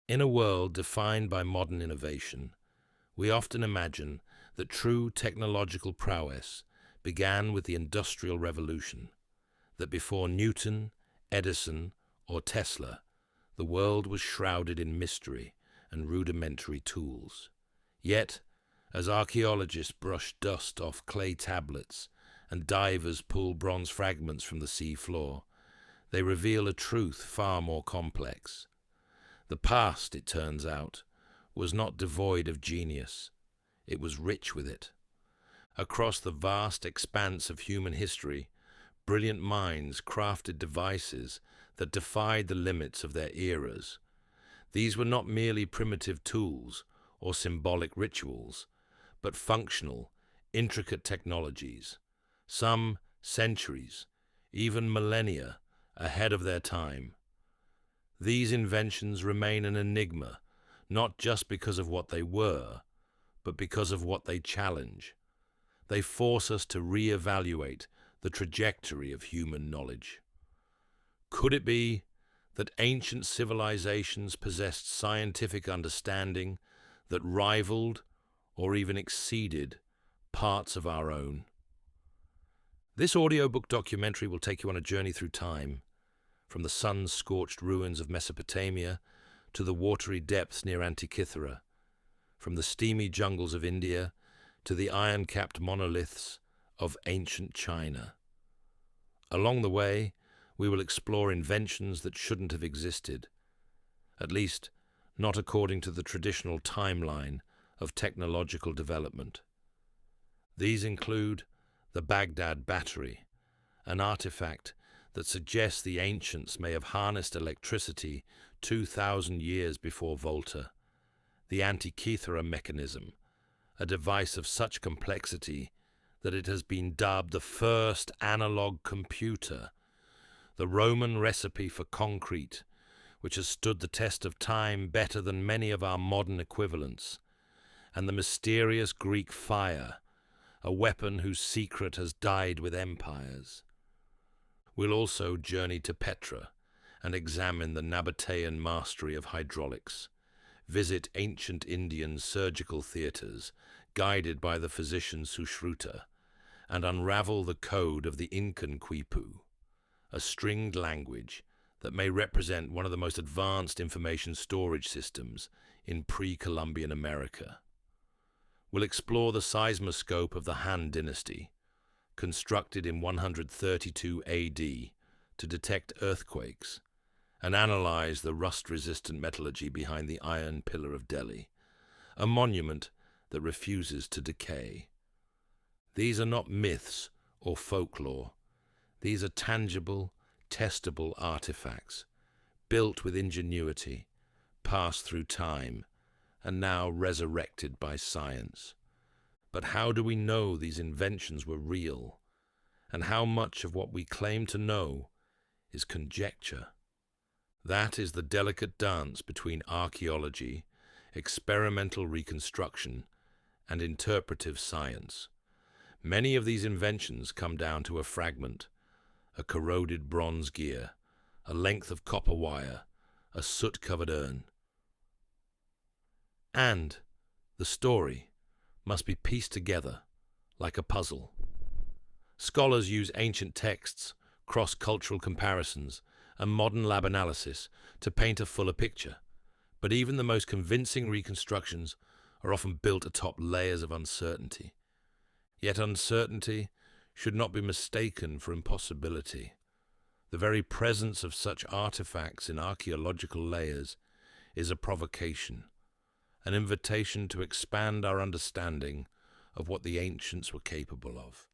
In a world defined by modern innovation, we often imagine that true technological prowess began with the Industrial Revolution, that before Newton, Edison, or Tesla, the world was shrouded in mystery and rudimentary tools. Yet, as archaeologists brush dust off clay tablets and divers pull bronze fragments from the sea floor, they reveal a truth far more complex. The past, it turns out, was not devoid of genius. It was rich with it. Across the vast expanse of human history, brilliant minds crafted devices that defied the limits of their eras. These were not merely primitive tools or symbolic rituals, but functional, intricate technologies, some centuries, even millennia, ahead of their time. These inventions remain an enigma, not just because of what they were, but because of what they challenge. They force us to re-evaluate the trajectory of human knowledge. Could it be that ancient civilizations possessed scientific understanding that rivaled or even exceeded parts of our own? This audiobook documentary will take you on a journey through time, from the sun-scorched ruins of Mesopotamia to the watery depths near Antikythera, from the steamy jungles of India to the iron-capped monoliths of ancient China. Along the way, we will explore inventions that shouldn't have existed, at least not according to the traditional timeline of technological development. These include the Baghdad Battery, an artifact that suggests the ancients may have harnessed electricity 2,000 years before Volta, the Antikythera Mechanism, a device of such complexity that it has been dubbed the first analog computer, the Roman recipe for concrete, which has stood the test of time better than many of our modern equivalents, and the mysterious Greek fire, a weapon whose secret has died with empires. We'll also journey to Petra and examine the Nabatean mastery of hydraulics, visit ancient Indian surgical theatres guided by the physician Sushruta, and unravel the code of the Incan quipu, a stringed language that may represent one of the most advanced information storage systems in pre-Columbian America. We'll explore the seismoscope of the Han Dynasty, constructed in 132 AD to detect earthquakes, and analyze the rust-resistant metallurgy behind the Iron Pillar of Delhi, a monument that refuses to decay. These are not myths or folklore. These are tangible, testable artifacts, built with ingenuity, passed through time, and now resurrected by science. But how do we know these inventions were real? And how much of what we claim to know is conjecture? That is the delicate dance between archaeology, experimental reconstruction, and interpretive science. Many of these inventions come down to a fragment, a corroded bronze gear, a length of copper wire, a soot-covered urn. And the story must be pieced together like a puzzle. Scholars use ancient texts, cross-cultural comparisons, and modern lab analysis to paint a fuller picture, but even the most convincing reconstructions are often built atop layers of uncertainty. Yet uncertainty should not be mistaken for impossibility. The very presence of such artifacts in archaeological layers is a provocation, an invitation to expand our understanding of what the ancients were capable of.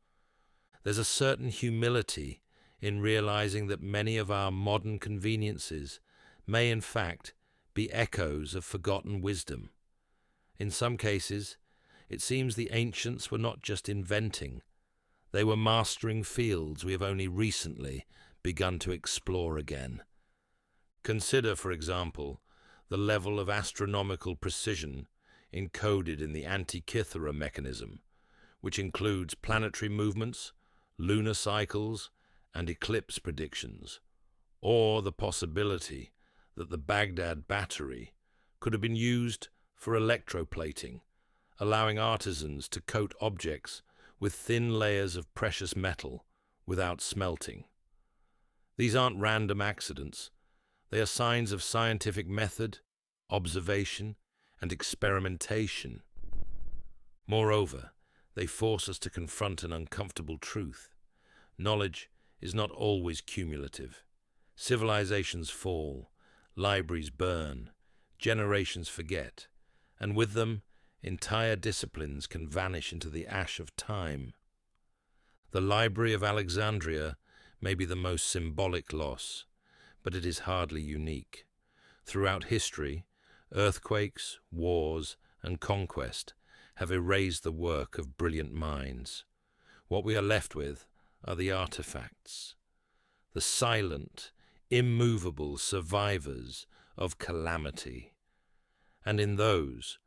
There's a certain humility in realizing that many of our modern conveniences may in fact be echoes of forgotten wisdom. In some cases, it seems the ancients were not just inventing, they were mastering fields we have only recently begun to explore again. Consider, for example, the level of astronomical precision encoded in the Antikythera Mechanism, which includes planetary movements, lunar cycles, and eclipse predictions, or the possibility that the Baghdad Battery, could have been used for electroplating, allowing artisans to coat objects with thin layers of precious metal without smelting. These aren't random accidents. They are signs of scientific method, observation, and experimentation. Moreover, they force us to confront an uncomfortable truth. Knowledge is not always cumulative. Civilizations fall, libraries burn, generations forget, and with them, entire disciplines can vanish into the ash of time. The Library of Alexandria may be the most symbolic loss, but it is hardly unique. Throughout history, earthquakes, wars, and conquest have erased the work of brilliant minds. What we are left with are the artifacts, the silent, immovable survivors of calamity. And in those,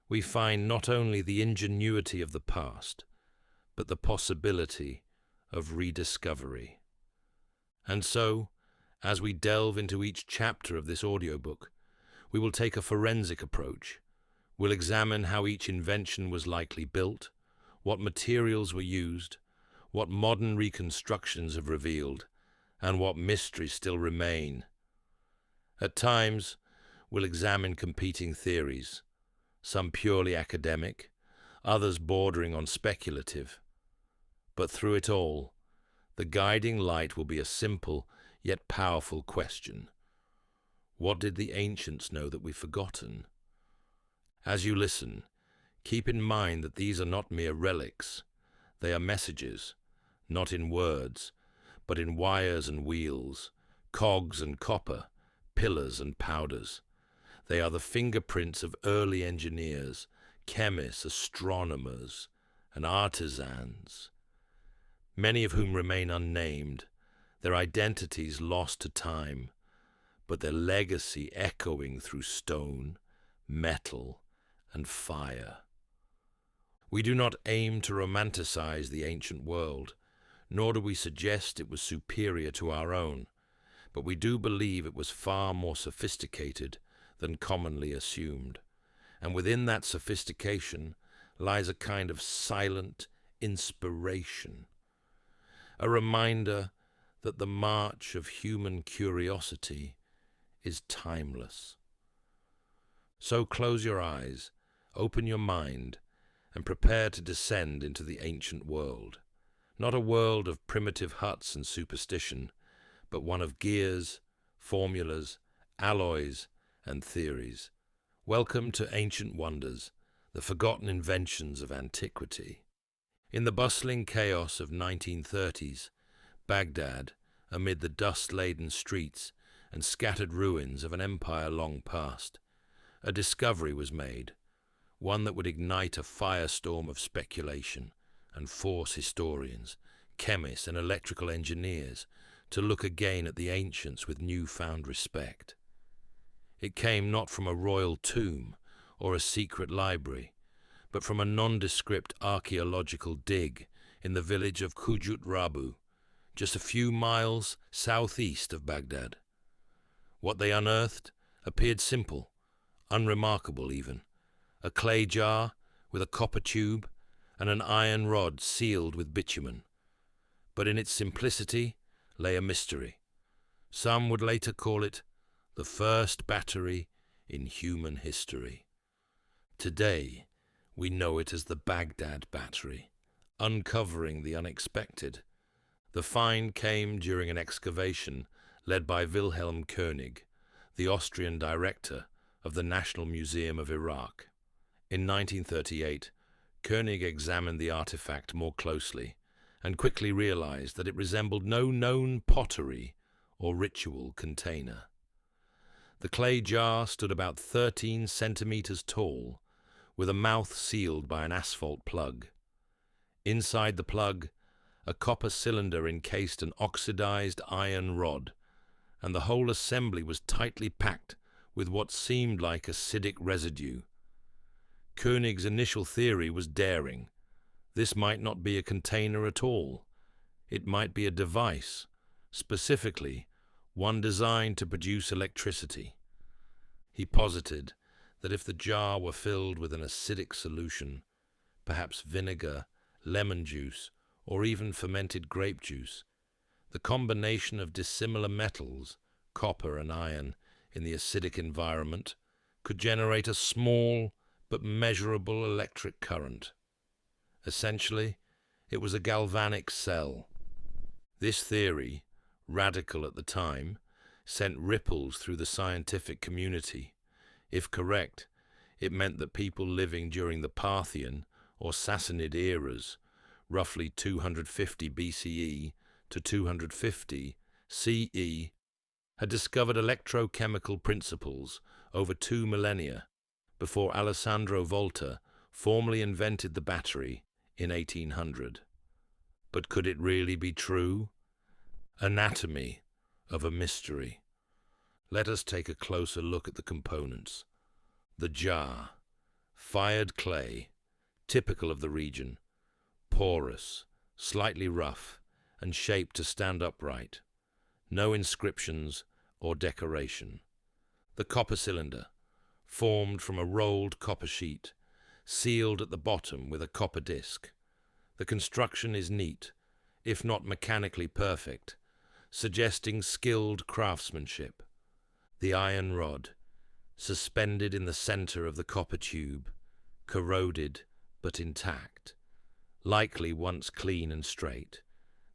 we find not only the ingenuity of the past, but the possibility of rediscovery. And so, as we delve into each chapter of this audiobook, we will take a forensic approach. We'll examine how each invention was likely built, what materials were used, what modern reconstructions have revealed, and what mysteries still remain. At times, we'll examine competing theories, some purely academic, others bordering on speculative. But through it all, the guiding light will be a simple yet powerful question. What did the ancients know that we've forgotten? As you listen, keep in mind that these are not mere relics. They are messages, not in words, but in wires and wheels, cogs and copper, pillars and powders. They are the fingerprints of early engineers, chemists, astronomers, and artisans, many of whom remain unnamed, their identities lost to time, but their legacy echoing through stone, metal, and fire. We do not aim to romanticize the ancient world, nor do we suggest it was superior to our own, but we do believe it was far more sophisticated than commonly assumed. And within that sophistication lies a kind of silent inspiration, a reminder that the march of human curiosity is timeless. So close your eyes, open your mind, and prepare to descend into the ancient world. Not a world of primitive huts and superstition, but one of gears, formulas, alloys, and theories. Welcome to Ancient Wonders, the forgotten inventions of antiquity. In the bustling chaos of 1930s, Baghdad, amid the dust-laden streets and scattered ruins of an empire long past, a discovery was made, one that would ignite a firestorm of speculation and force historians, chemists, and electrical engineers to look again at the ancients with newfound respect. It came not from a royal tomb or a secret library, but from a nondescript archaeological dig in the village of Kujut Rabu, just a few miles southeast of Baghdad. What they unearthed appeared simple, unremarkable even: a clay jar with a copper tube and an iron rod sealed with bitumen. But in its simplicity lay a mystery. Some would later call it the first battery in human history. Today, we know it as the Baghdad Battery, uncovering the unexpected. The find came during an excavation led by Wilhelm König, the Austrian director of the National Museum of Iraq. In 1938, König examined the artifact more closely and quickly realized that it resembled no known pottery or ritual container. The clay jar stood about 13 centimeters tall, with a mouth sealed by an asphalt plug. Inside the plug, a copper cylinder encased an oxidized iron rod, and the whole assembly was tightly packed with what seemed like acidic residue. König's initial theory was daring. This might not be a container at all. It might be a device, specifically one designed to produce electricity. He posited that if the jar were filled with an acidic solution, perhaps vinegar, lemon juice, or even fermented grape juice, the combination of dissimilar metals, copper and iron, in the acidic environment could generate a small but measurable electric current. Essentially, it was a galvanic cell. This theory, radical at the time, sent ripples through the scientific community. If correct, it meant that people living during the Parthian or Sassanid eras, roughly 250 BCE to 250 CE, had discovered electrochemical principles over 2 millennia before Alessandro Volta formally invented the battery in 1800. But could it really be true? Anatomy of a mystery. Let us take a closer look at the components. The jar. Fired clay, typical of the region, porous, slightly rough, and shaped to stand upright. No inscriptions or decoration. The copper cylinder, formed from a rolled copper sheet, sealed at the bottom with a copper disc. The construction is neat, if not mechanically perfect, suggesting skilled craftsmanship. The iron rod, suspended in the center of the copper tube, corroded but intact, likely once clean and straight,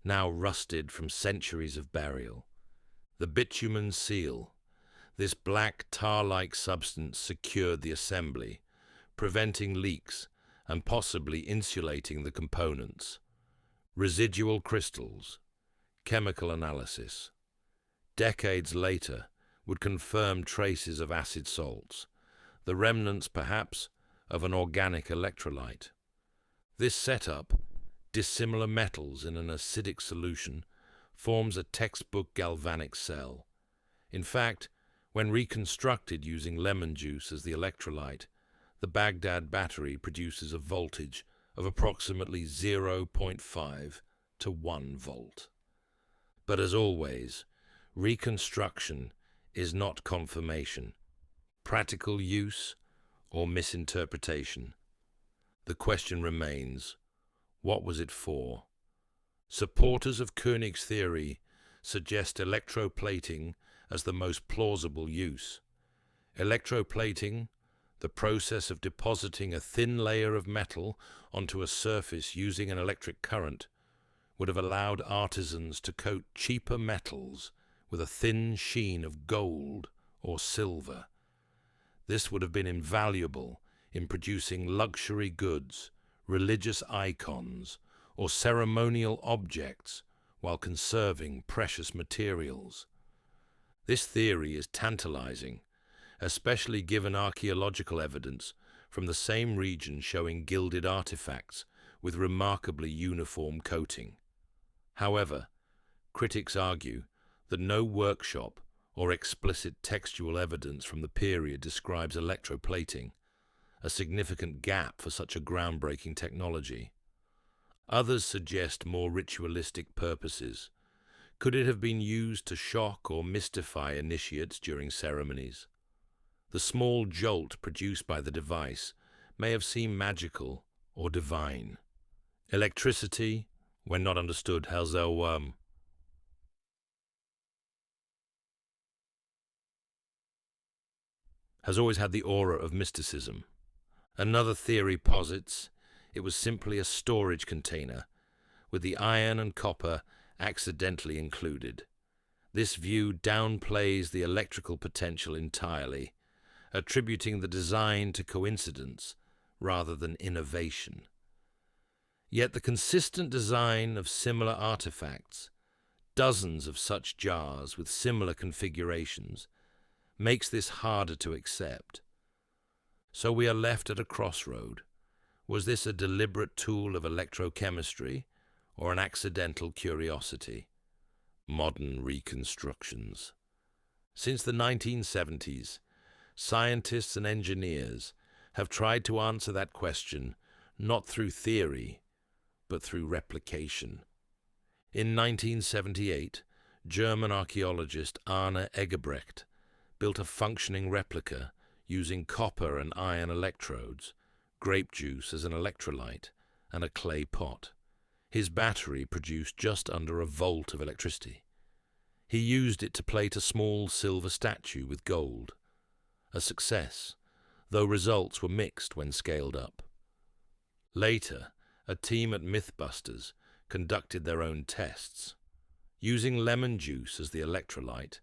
now rusted from centuries of burial. The bitumen seal, this black tar-like substance secured the assembly, preventing leaks and possibly insulating the components. Residual crystals, chemical analysis. Decades later would confirm traces of acid salts, the remnants perhaps of an organic electrolyte. This setup, dissimilar metals in an acidic solution, forms a textbook galvanic cell. In fact, when reconstructed using lemon juice as the electrolyte, the Baghdad Battery produces a voltage of approximately 0.5 to 1 volt. But as always, reconstruction is not confirmation, practical use, or misinterpretation. The question remains, what was it for? Supporters of Koenig's theory suggest electroplating as the most plausible use. Electroplating, the process of depositing a thin layer of metal onto a surface using an electric current, would have allowed artisans to coat cheaper metals with a thin sheen of gold or silver. This would have been invaluable in producing luxury goods, religious icons, or ceremonial objects while conserving precious materials. This theory is tantalizing, especially given archaeological evidence from the same region showing gilded artifacts with remarkably uniform coating. However, critics argue that no workshop or explicit textual evidence from the period describes electroplating, a significant gap for such a groundbreaking technology. Others suggest more ritualistic purposes. Could it have been used to shock or mystify initiates during ceremonies? The small jolt produced by the device may have seemed magical or divine. Electricity, when not understood, has always had the aura of mysticism. Another theory posits it was simply a storage container, with the iron and copper accidentally included. This view downplays the electrical potential entirely, attributing the design to coincidence rather than innovation. Yet the consistent design of similar artifacts, dozens of such jars with similar configurations, makes this harder to accept. So we are left at a crossroad. Was this a deliberate tool of electrochemistry or an accidental curiosity? Modern reconstructions. Since the 1970s, scientists and engineers have tried to answer that question not through theory, but through replication. In 1978, German archaeologist Arne Egebrecht built a functioning replica using copper and iron electrodes, grape juice as an electrolyte, and a clay pot. His battery produced just under a volt of electricity. He used it to plate a small silver statue with gold. A success, though results were mixed when scaled up. Later, a team at Mythbusters conducted their own tests. Using lemon juice as the electrolyte,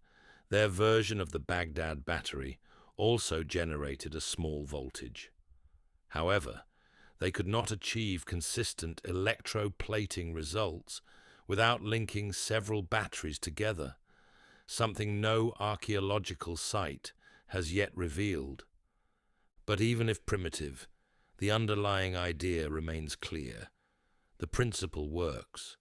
their version of the Baghdad Battery also generated a small voltage. However, they could not achieve consistent electroplating results without linking several batteries together, something no archaeological site has yet revealed. But even if primitive, the underlying idea remains clear. The principle works.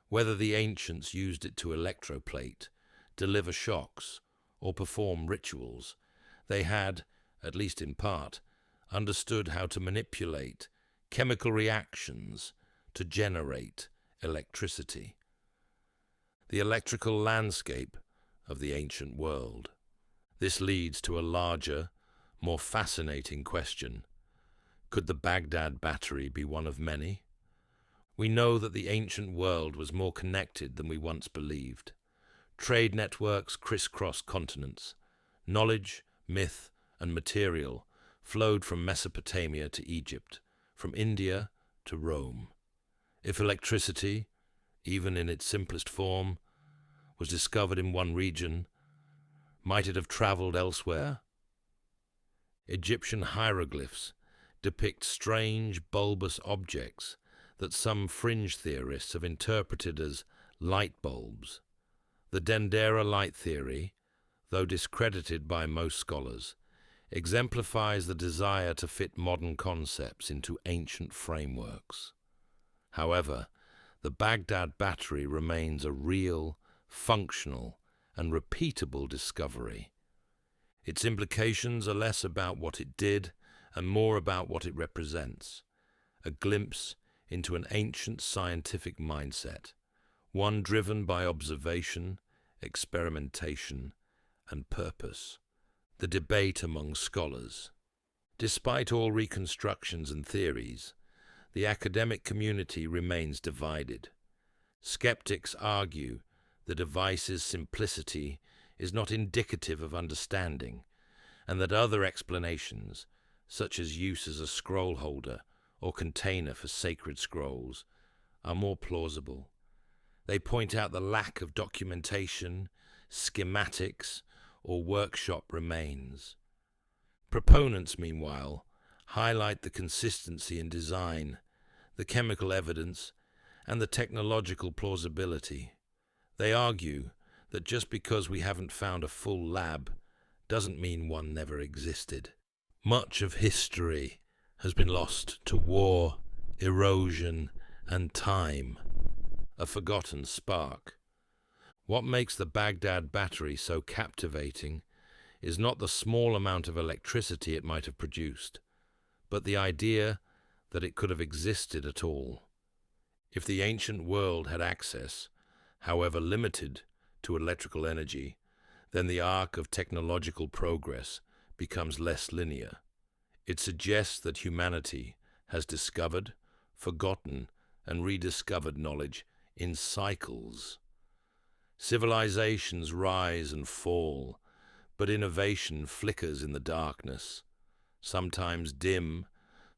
Whether the ancients used it to electroplate, deliver shocks, or perform rituals, they had, at least in part, understood how to manipulate chemical reactions to generate electricity. The electrical landscape of the ancient world. This leads to a larger, more fascinating question. Could the Baghdad Battery be one of many? We know that the ancient world was more connected than we once believed. Trade networks crisscrossed continents. Knowledge, myth, and material flowed from Mesopotamia to Egypt, from India to Rome. If electricity, even in its simplest form, was discovered in one region, might it have traveled elsewhere? Egyptian hieroglyphs depict strange, bulbous objects that some fringe theorists have interpreted as light bulbs. The Dendera light theory, though discredited by most scholars, exemplifies the desire to fit modern concepts into ancient frameworks. However, the Baghdad Battery remains a real, functional, and repeatable discovery. Its implications are less about what it did and more about what it represents, a glimpse into an ancient scientific mindset, one driven by observation, experimentation, and purpose. The debate among scholars. Despite all reconstructions and theories, the academic community remains divided. Skeptics argue the device's simplicity is not indicative of understanding, and that other explanations, such as use as a scroll holder or container for sacred scrolls, are more plausible. They point out the lack of documentation, schematics, or workshop remains. Proponents, meanwhile, highlight the consistency in design, the chemical evidence, and the technological plausibility. They argue that just because we haven't found a full lab doesn't mean one never existed. Much of history has been lost to war, erosion, and time, a forgotten spark. What makes the Baghdad Battery so captivating is not the small amount of electricity it might have produced, but the idea that it could have existed at all. If the ancient world had access, however limited, to electrical energy, then the arc of technological progress becomes less linear. It suggests that humanity has discovered, forgotten, and rediscovered knowledge in cycles. Civilizations rise and fall, but innovation flickers in the darkness, sometimes dim,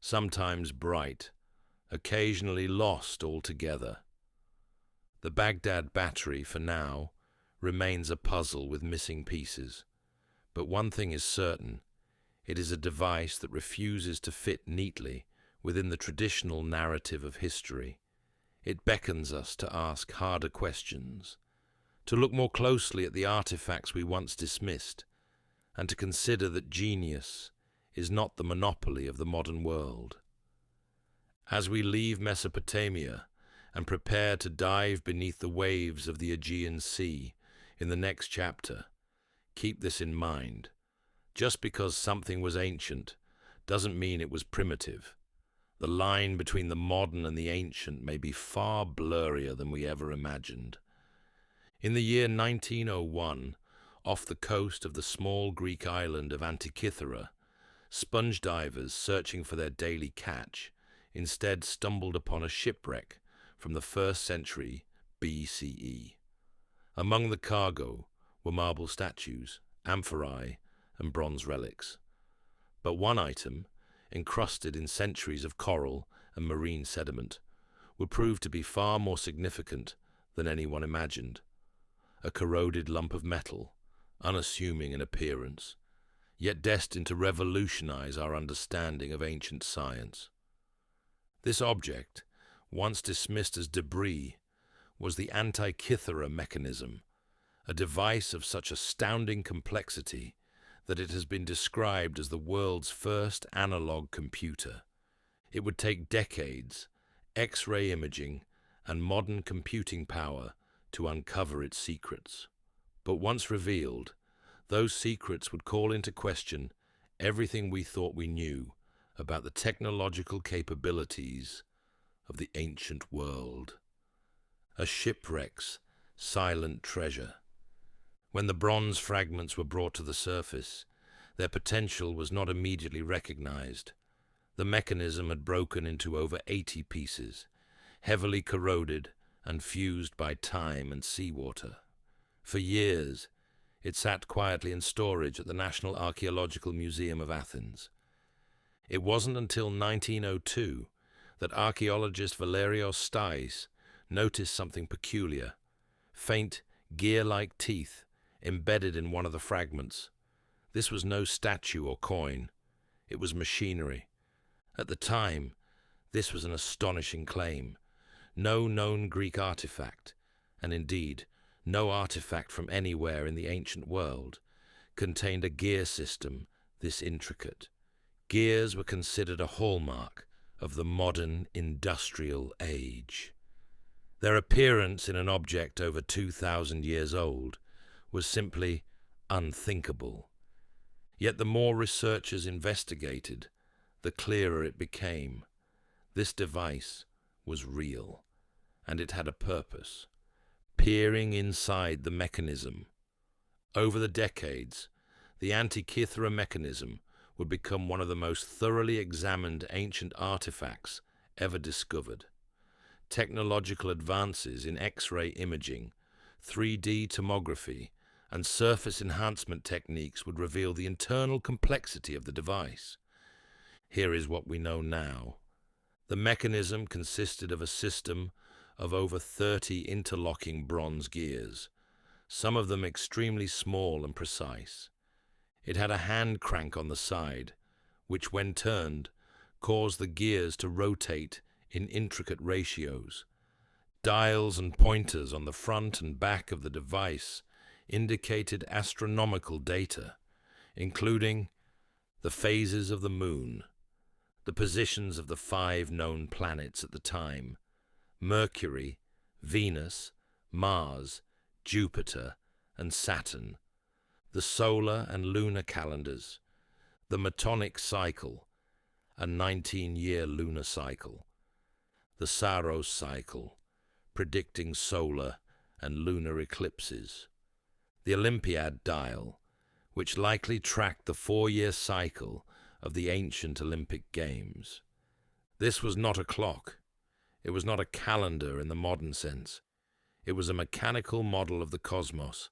sometimes bright, occasionally lost altogether. The Baghdad Battery, for now, remains a puzzle with missing pieces. But one thing is certain: it is a device that refuses to fit neatly within the traditional narrative of history. It beckons us to ask harder questions, to look more closely at the artifacts we once dismissed, and to consider that genius is not the monopoly of the modern world. As we leave Mesopotamia and prepare to dive beneath the waves of the Aegean Sea in the next chapter, keep this in mind. Just because something was ancient doesn't mean it was primitive. The line between the modern and the ancient may be far blurrier than we ever imagined. In the year 1901, off the coast of the small Greek island of Antikythera, Sponge divers searching for their daily catch instead stumbled upon a shipwreck from the 1st century BCE. Among the cargo were marble statues, amphorae, and bronze relics. But one item, encrusted in centuries of coral and marine sediment, would prove to be far more significant than anyone imagined. A corroded lump of metal, unassuming in appearance, yet destined to revolutionize our understanding of ancient science. This object, once dismissed as debris, was the Antikythera Mechanism, a device of such astounding complexity that it has been described as the world's first analog computer. It would take decades, X-ray imaging, and modern computing power to uncover its secrets. But once revealed, those secrets would call into question everything we thought we knew about the technological capabilities of the ancient world. A shipwreck's silent treasure. When the bronze fragments were brought to the surface, their potential was not immediately recognized. The mechanism had broken into over 80 pieces, heavily corroded and fused by time and seawater. For years, it sat quietly in storage at the National Archaeological Museum of Athens. It wasn't until 1902 that archaeologist Valerios Stais noticed something peculiar: faint, gear-like teeth embedded in one of the fragments. This was no statue or coin. It was machinery. At the time, this was an astonishing claim. No known Greek artifact, and indeed no artifact from anywhere in the ancient world, contained a gear system this intricate. Gears were considered a hallmark of the modern industrial age. Their appearance in an object over 2,000 years old was simply unthinkable. Yet the more researchers investigated, the clearer it became. This device was real, and it had a purpose: peering inside the mechanism. Over the decades, the Antikythera Mechanism would become one of the most thoroughly examined ancient artifacts ever discovered. Technological advances in X-ray imaging, 3D tomography, and surface enhancement techniques would reveal the internal complexity of the device. Here is what we know now. The mechanism consisted of a system of over 30 interlocking bronze gears, some of them extremely small and precise. It had a hand crank on the side, which, when turned, caused the gears to rotate in intricate ratios. Dials and pointers on the front and back of the device indicated astronomical data, including the phases of the moon, the positions of the 5 known planets at the time: Mercury, Venus, Mars, Jupiter, and Saturn, the solar and lunar calendars, the Metonic cycle, a 19-year lunar cycle, the Saros cycle, predicting solar and lunar eclipses, the Olympiad dial, which likely tracked the 4-year cycle of the ancient Olympic Games. This was not a clock. It was not a calendar in the modern sense. It was a mechanical model of the cosmos,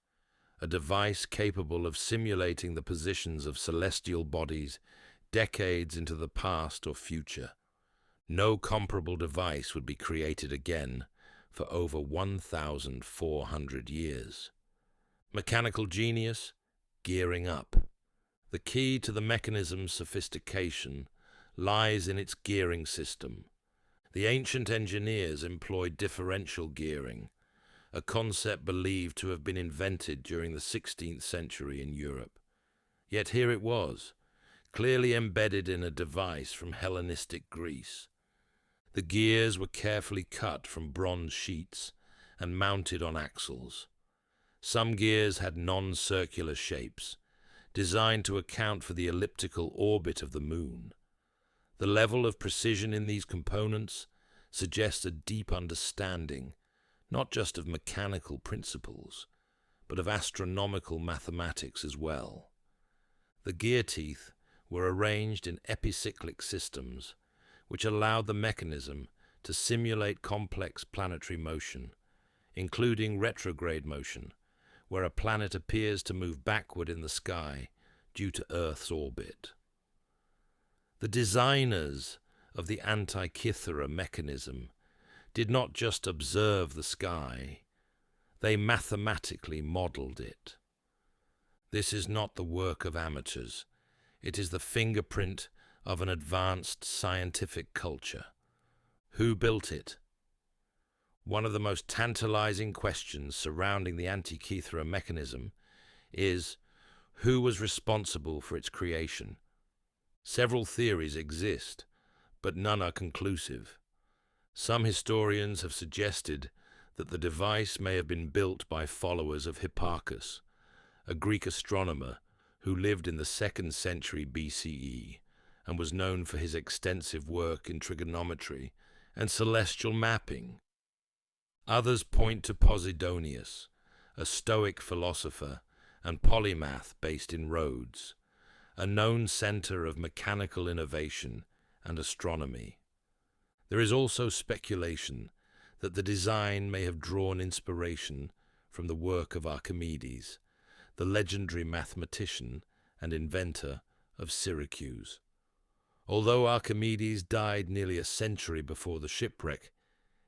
a device capable of simulating the positions of celestial bodies decades into the past or future. No comparable device would be created again for over 1,400 years. Mechanical genius, gearing up. The key to the mechanism's sophistication lies in its gearing system. The ancient engineers employed differential gearing, a concept believed to have been invented during the 16th century in Europe. Yet here it was, clearly embedded in a device from Hellenistic Greece. The gears were carefully cut from bronze sheets and mounted on axles. Some gears had non-circular shapes, designed to account for the elliptical orbit of the moon. The level of precision in these components suggests a deep understanding, not just of mechanical principles, but of astronomical mathematics as well. The gear teeth were arranged in epicyclic systems, which allowed the mechanism to simulate complex planetary motion, including retrograde motion, where a planet appears to move backward in the sky due to Earth's orbit. The designers of the Antikythera mechanism did not just observe the sky, they mathematically modeled it. This is not the work of amateurs. It is the fingerprint of an advanced scientific culture. Who built it? One of the most tantalizing questions surrounding the Antikythera mechanism is, who was responsible for its creation? Several theories exist, but none are conclusive. Some historians have suggested that the device may have been built by followers of Hipparchus, a Greek astronomer who lived in the 2nd century BCE and was known for his extensive work in trigonometry and celestial mapping. Others point to Posidonius, a Stoic philosopher and polymath based in Rhodes, a known center of mechanical innovation and astronomy. There is also speculation that the design may have drawn inspiration from the work of Archimedes, the legendary mathematician and inventor of Syracuse. Although Archimedes died nearly a century before the shipwreck,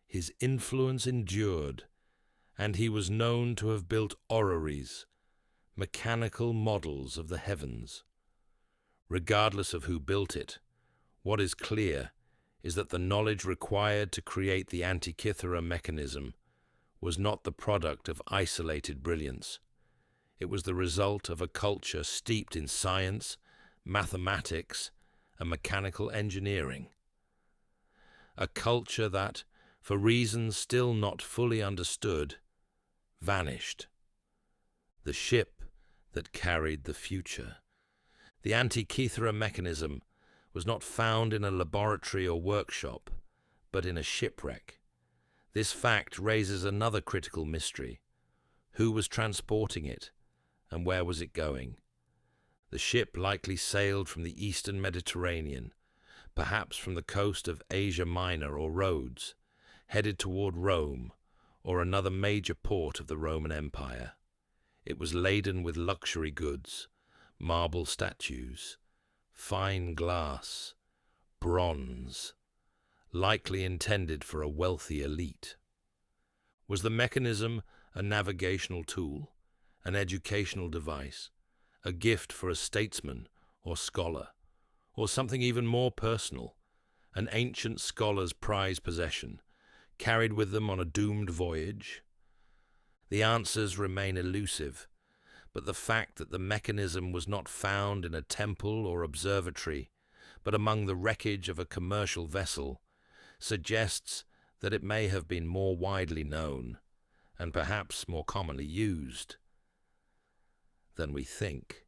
his influence endured, and he was known to have built orreries, mechanical models of the heavens. Regardless of who built it, what is clear is that the knowledge required to create the Antikythera mechanism was not the product of isolated brilliance. It was the result of a culture steeped in science, mathematics, and mechanical engineering. A culture that, for reasons still not fully understood, vanished. The ship that carried the future. The Antikythera mechanism was not found in a laboratory or workshop, but in a shipwreck. This fact raises another critical mystery. Who was transporting it, and where was it going? The ship likely sailed from the eastern Mediterranean, perhaps from the coast of Asia Minor or Rhodes, headed toward Rome or another major port of the Roman Empire. It was laden with luxury goods, marble statues, fine glass, bronze, likely intended for a wealthy elite. Was the mechanism a navigational tool, an educational device, a gift for a statesman or scholar, or something even more personal, an ancient scholar's prized possession, carried with them on a doomed voyage? The answers remain elusive, but the fact that the mechanism was not found in a temple or observatory, but among the wreckage of a commercial vessel, suggests that it may have been more widely known, and perhaps more commonly used, than we think.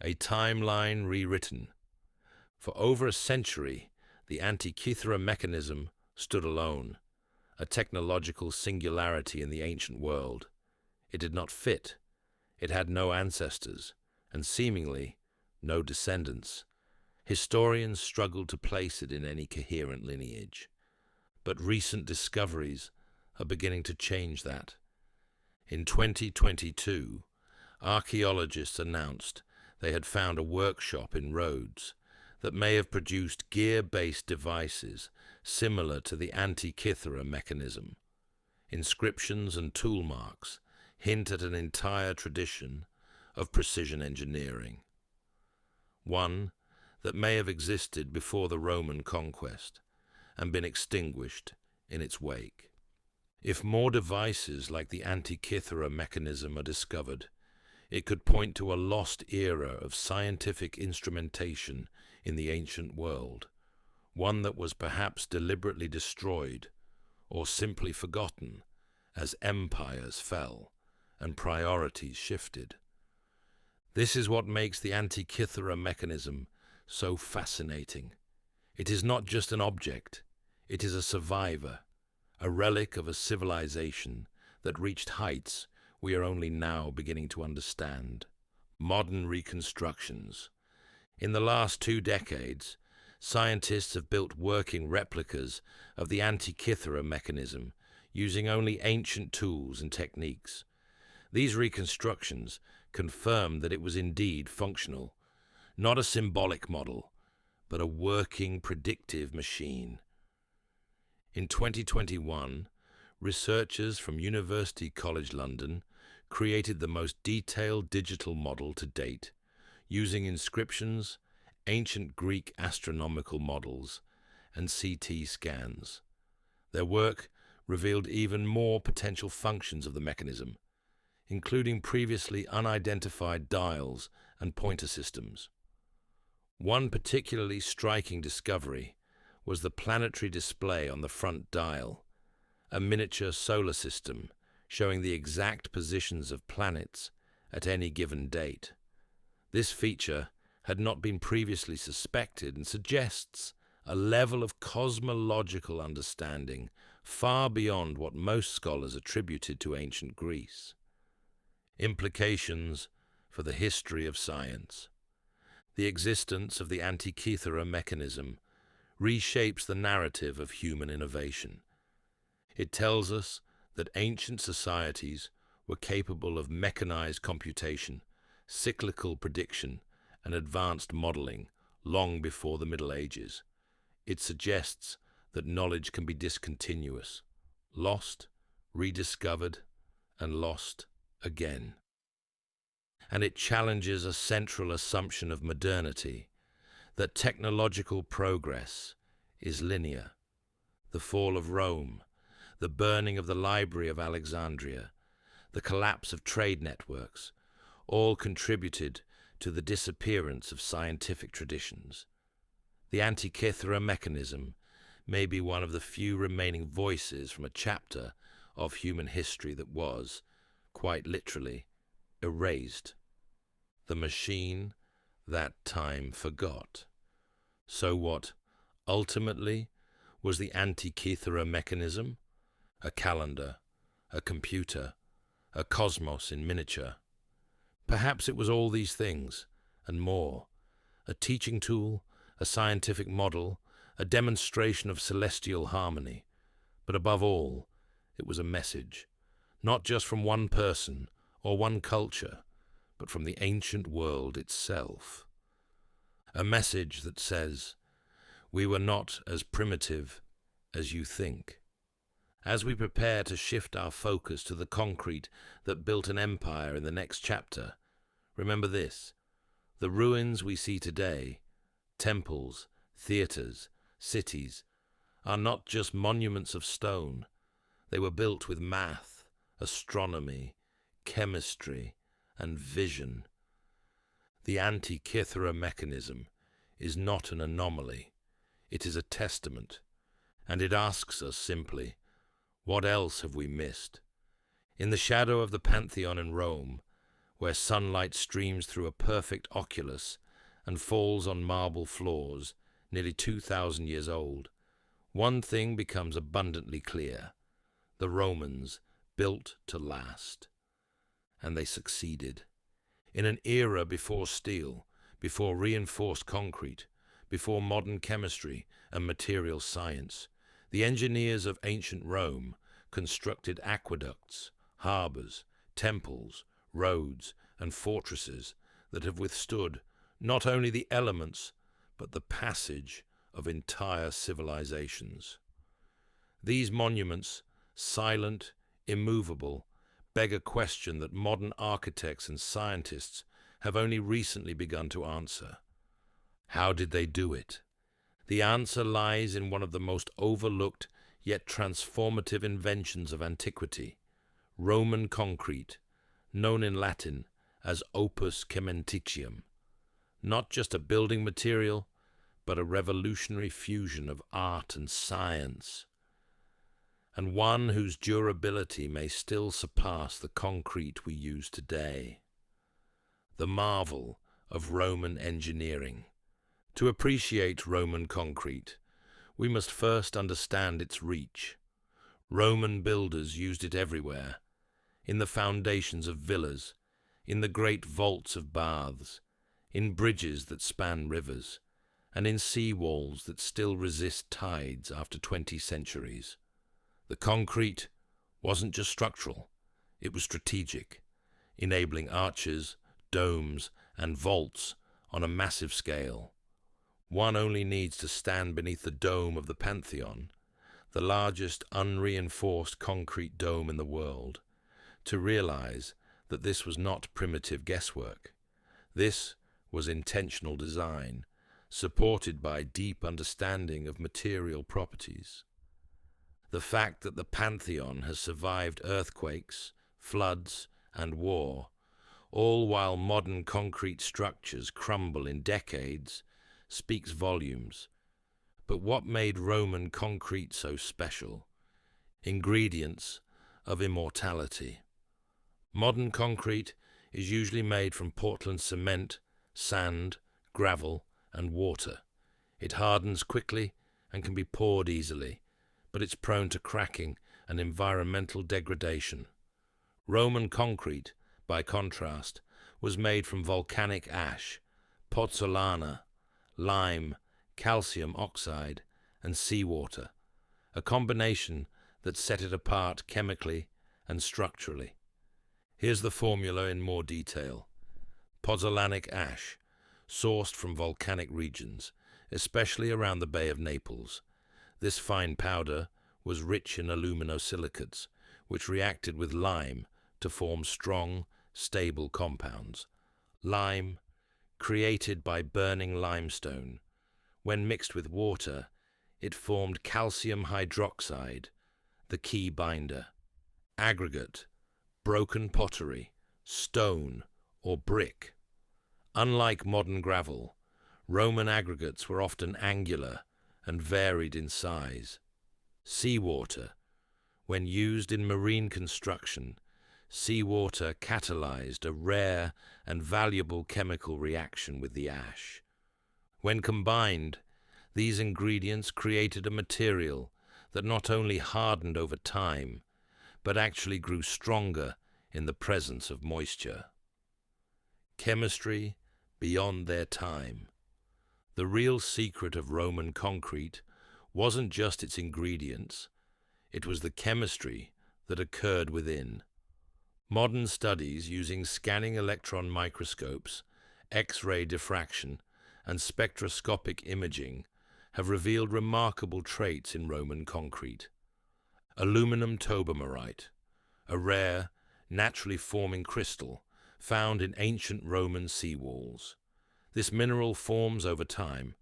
A timeline rewritten. For over a century, the Antikythera mechanism stood alone, a technological singularity in the ancient world. It did not fit. It had no ancestors, and seemingly no descendants. Historians struggle to place it in any coherent lineage. But recent discoveries are beginning to change that. In 2022, archaeologists announced they had found a workshop in Rhodes that may have produced gear-based devices similar to the Antikythera mechanism. Inscriptions and tool marks hint at an entire tradition of precision engineering, one that may have existed before the Roman conquest and been extinguished in its wake. If more devices like the Antikythera mechanism are discovered, it could point to a lost era of scientific instrumentation in the ancient world, one that was perhaps deliberately destroyed or simply forgotten as empires fell and priorities shifted. This is what makes the Antikythera mechanism so fascinating. It is not just an object, it is a survivor, a relic of a civilization that reached heights we are only now beginning to understand. Modern reconstructions, In the last 2 decades, scientists have built working replicas of the Antikythera mechanism using only ancient tools and techniques. These reconstructions confirm that it was indeed functional, not a symbolic model, but a working predictive machine. In 2021, researchers from University College London created the most detailed digital model to date, using inscriptions, ancient Greek astronomical models, and CT scans. Their work revealed even more potential functions of the mechanism, including previously unidentified dials and pointer systems. One particularly striking discovery was the planetary display on the front dial, a miniature solar system showing the exact positions of planets at any given date. This feature had not been previously suspected and suggests a level of cosmological understanding far beyond what most scholars attributed to ancient Greece. Implications for the history of science. The existence of the Antikythera mechanism reshapes the narrative of human innovation. It tells us that ancient societies were capable of mechanized computation, cyclical prediction, and advanced modeling long before the Middle Ages. It suggests that knowledge can be discontinuous, lost, rediscovered, and lost again. And it challenges a central assumption of modernity, that technological progress is linear. The fall of Rome, the burning of the Library of Alexandria, the collapse of trade networks, all contributed to the disappearance of scientific traditions. The Antikythera mechanism may be one of the few remaining voices from a chapter of human history that was, quite literally, erased. The machine that time forgot. So what, ultimately, was the Antikythera mechanism? A calendar, a computer, a cosmos in miniature. Perhaps it was all these things, and more. A teaching tool, a scientific model, a demonstration of celestial harmony. But above all, it was a message, not just from one person or one culture, but from the ancient world itself. A message that says, we were not as primitive as you think. As we prepare to shift our focus to the concrete that built an empire in the next chapter, remember this: the ruins we see today, temples, theaters, cities, are not just monuments of stone. They were built with math, astronomy, chemistry, and vision. The Antikythera mechanism is not an anomaly. It is a testament, and it asks us simply, what else have we missed? In the shadow of the Pantheon in Rome, where sunlight streams through a perfect oculus and falls on marble floors nearly 2,000 years old, one thing becomes abundantly clear: the Romans built to last. And they succeeded. In an era before steel, before reinforced concrete, before modern chemistry and material science, the engineers of ancient Rome constructed aqueducts, harbors, temples, roads, and fortresses that have withstood not only the elements, but the passage of entire civilizations. These monuments, silent, immovable, beg a question that modern architects and scientists have only recently begun to answer. How did they do it? The answer lies in one of the most overlooked yet transformative inventions of antiquity: Roman concrete, known in Latin as opus cementitium. Not just a building material, but a revolutionary fusion of art and science, and one whose durability may still surpass the concrete we use today. The marvel of Roman engineering. To appreciate Roman concrete, we must first understand its reach. Roman builders used it everywhere: in the foundations of villas, in the great vaults of baths, in bridges that span rivers, and in sea walls that still resist tides after 20 centuries. The concrete wasn't just structural, it was strategic, enabling arches, domes, and vaults on a massive scale. One only needs to stand beneath the dome of the Pantheon, the largest unreinforced concrete dome in the world, to realize that this was not primitive guesswork. This was intentional design, supported by deep understanding of material properties. The fact that the Pantheon has survived earthquakes, floods, and war, all while modern concrete structures crumble in decades, speaks volumes. But what made Roman concrete so special? Ingredients of immortality. Modern concrete is usually made from Portland cement, sand, gravel, and water. It hardens quickly and can be poured easily, but it's prone to cracking and environmental degradation. Roman concrete, by contrast, was made from volcanic ash, pozzolana, lime, calcium oxide, and seawater, a combination that set it apart chemically and structurally. Here's the formula in more detail. Pozzolanic ash, sourced from volcanic regions, especially around the Bay of Naples. This fine powder was rich in aluminosilicates, which reacted with lime to form strong, stable compounds. Lime, created by burning limestone. When mixed with water, it formed calcium hydroxide, the key binder. Aggregate, broken pottery, stone, or brick. Unlike modern gravel, Roman aggregates were often angular and varied in size. Seawater. When used in marine construction, seawater catalyzed a rare and valuable chemical reaction with the ash. When combined, these ingredients created a material that not only hardened over time, but actually grew stronger in the presence of moisture. Chemistry beyond their time. The real secret of Roman concrete wasn't just its ingredients, it was the chemistry that occurred within. Modern studies using scanning electron microscopes, X-ray diffraction, and spectroscopic imaging have revealed remarkable traits in Roman concrete. Aluminum tobermarite, a rare, naturally forming crystal found in ancient Roman seawalls. This mineral forms over time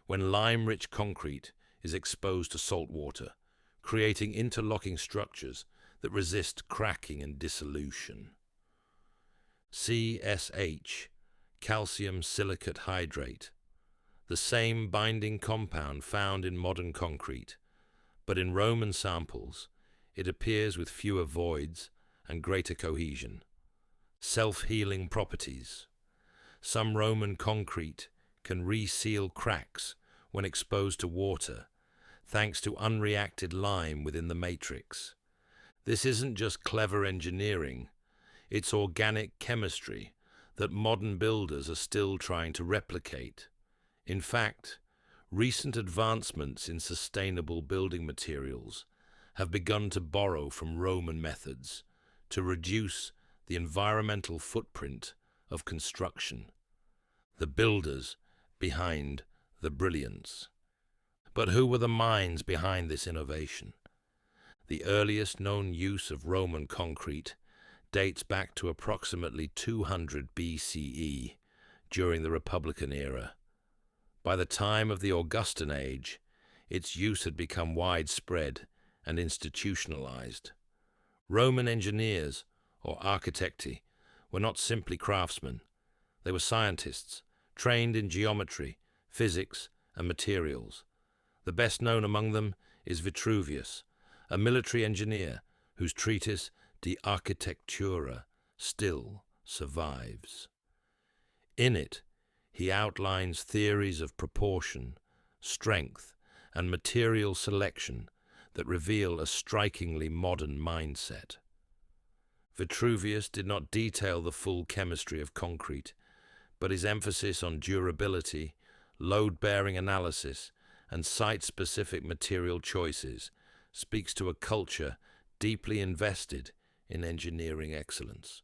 when lime-rich concrete is exposed to salt water, creating interlocking structures that resist cracking and dissolution. CSH, calcium silicate hydrate, the same binding compound found in modern concrete, but in Roman samples it appears with fewer voids and greater cohesion. Self-healing properties. Some Roman concrete can reseal cracks when exposed to water, thanks to unreacted lime within the matrix. This isn't just clever engineering, it's organic chemistry that modern builders are still trying to replicate. In fact, recent advancements in sustainable building materials have begun to borrow from Roman methods to reduce the environmental footprint of construction. The builders behind the brilliance. But who were the minds behind this innovation? The earliest known use of Roman concrete dates back to approximately 200 BCE during the Republican era. By the time of the Augustan age, its use had become widespread and institutionalized. Roman engineers, or architecti, were not simply craftsmen. They were scientists, trained in geometry, physics, and materials. The best known among them is Vitruvius, a military engineer whose treatise De Architectura still survives. In it, he outlines theories of proportion, strength, and material selection that reveal a strikingly modern mindset. Vitruvius did not detail the full chemistry of concrete, but his emphasis on durability, load-bearing analysis, and site-specific material choices speaks to a culture deeply invested in engineering excellence.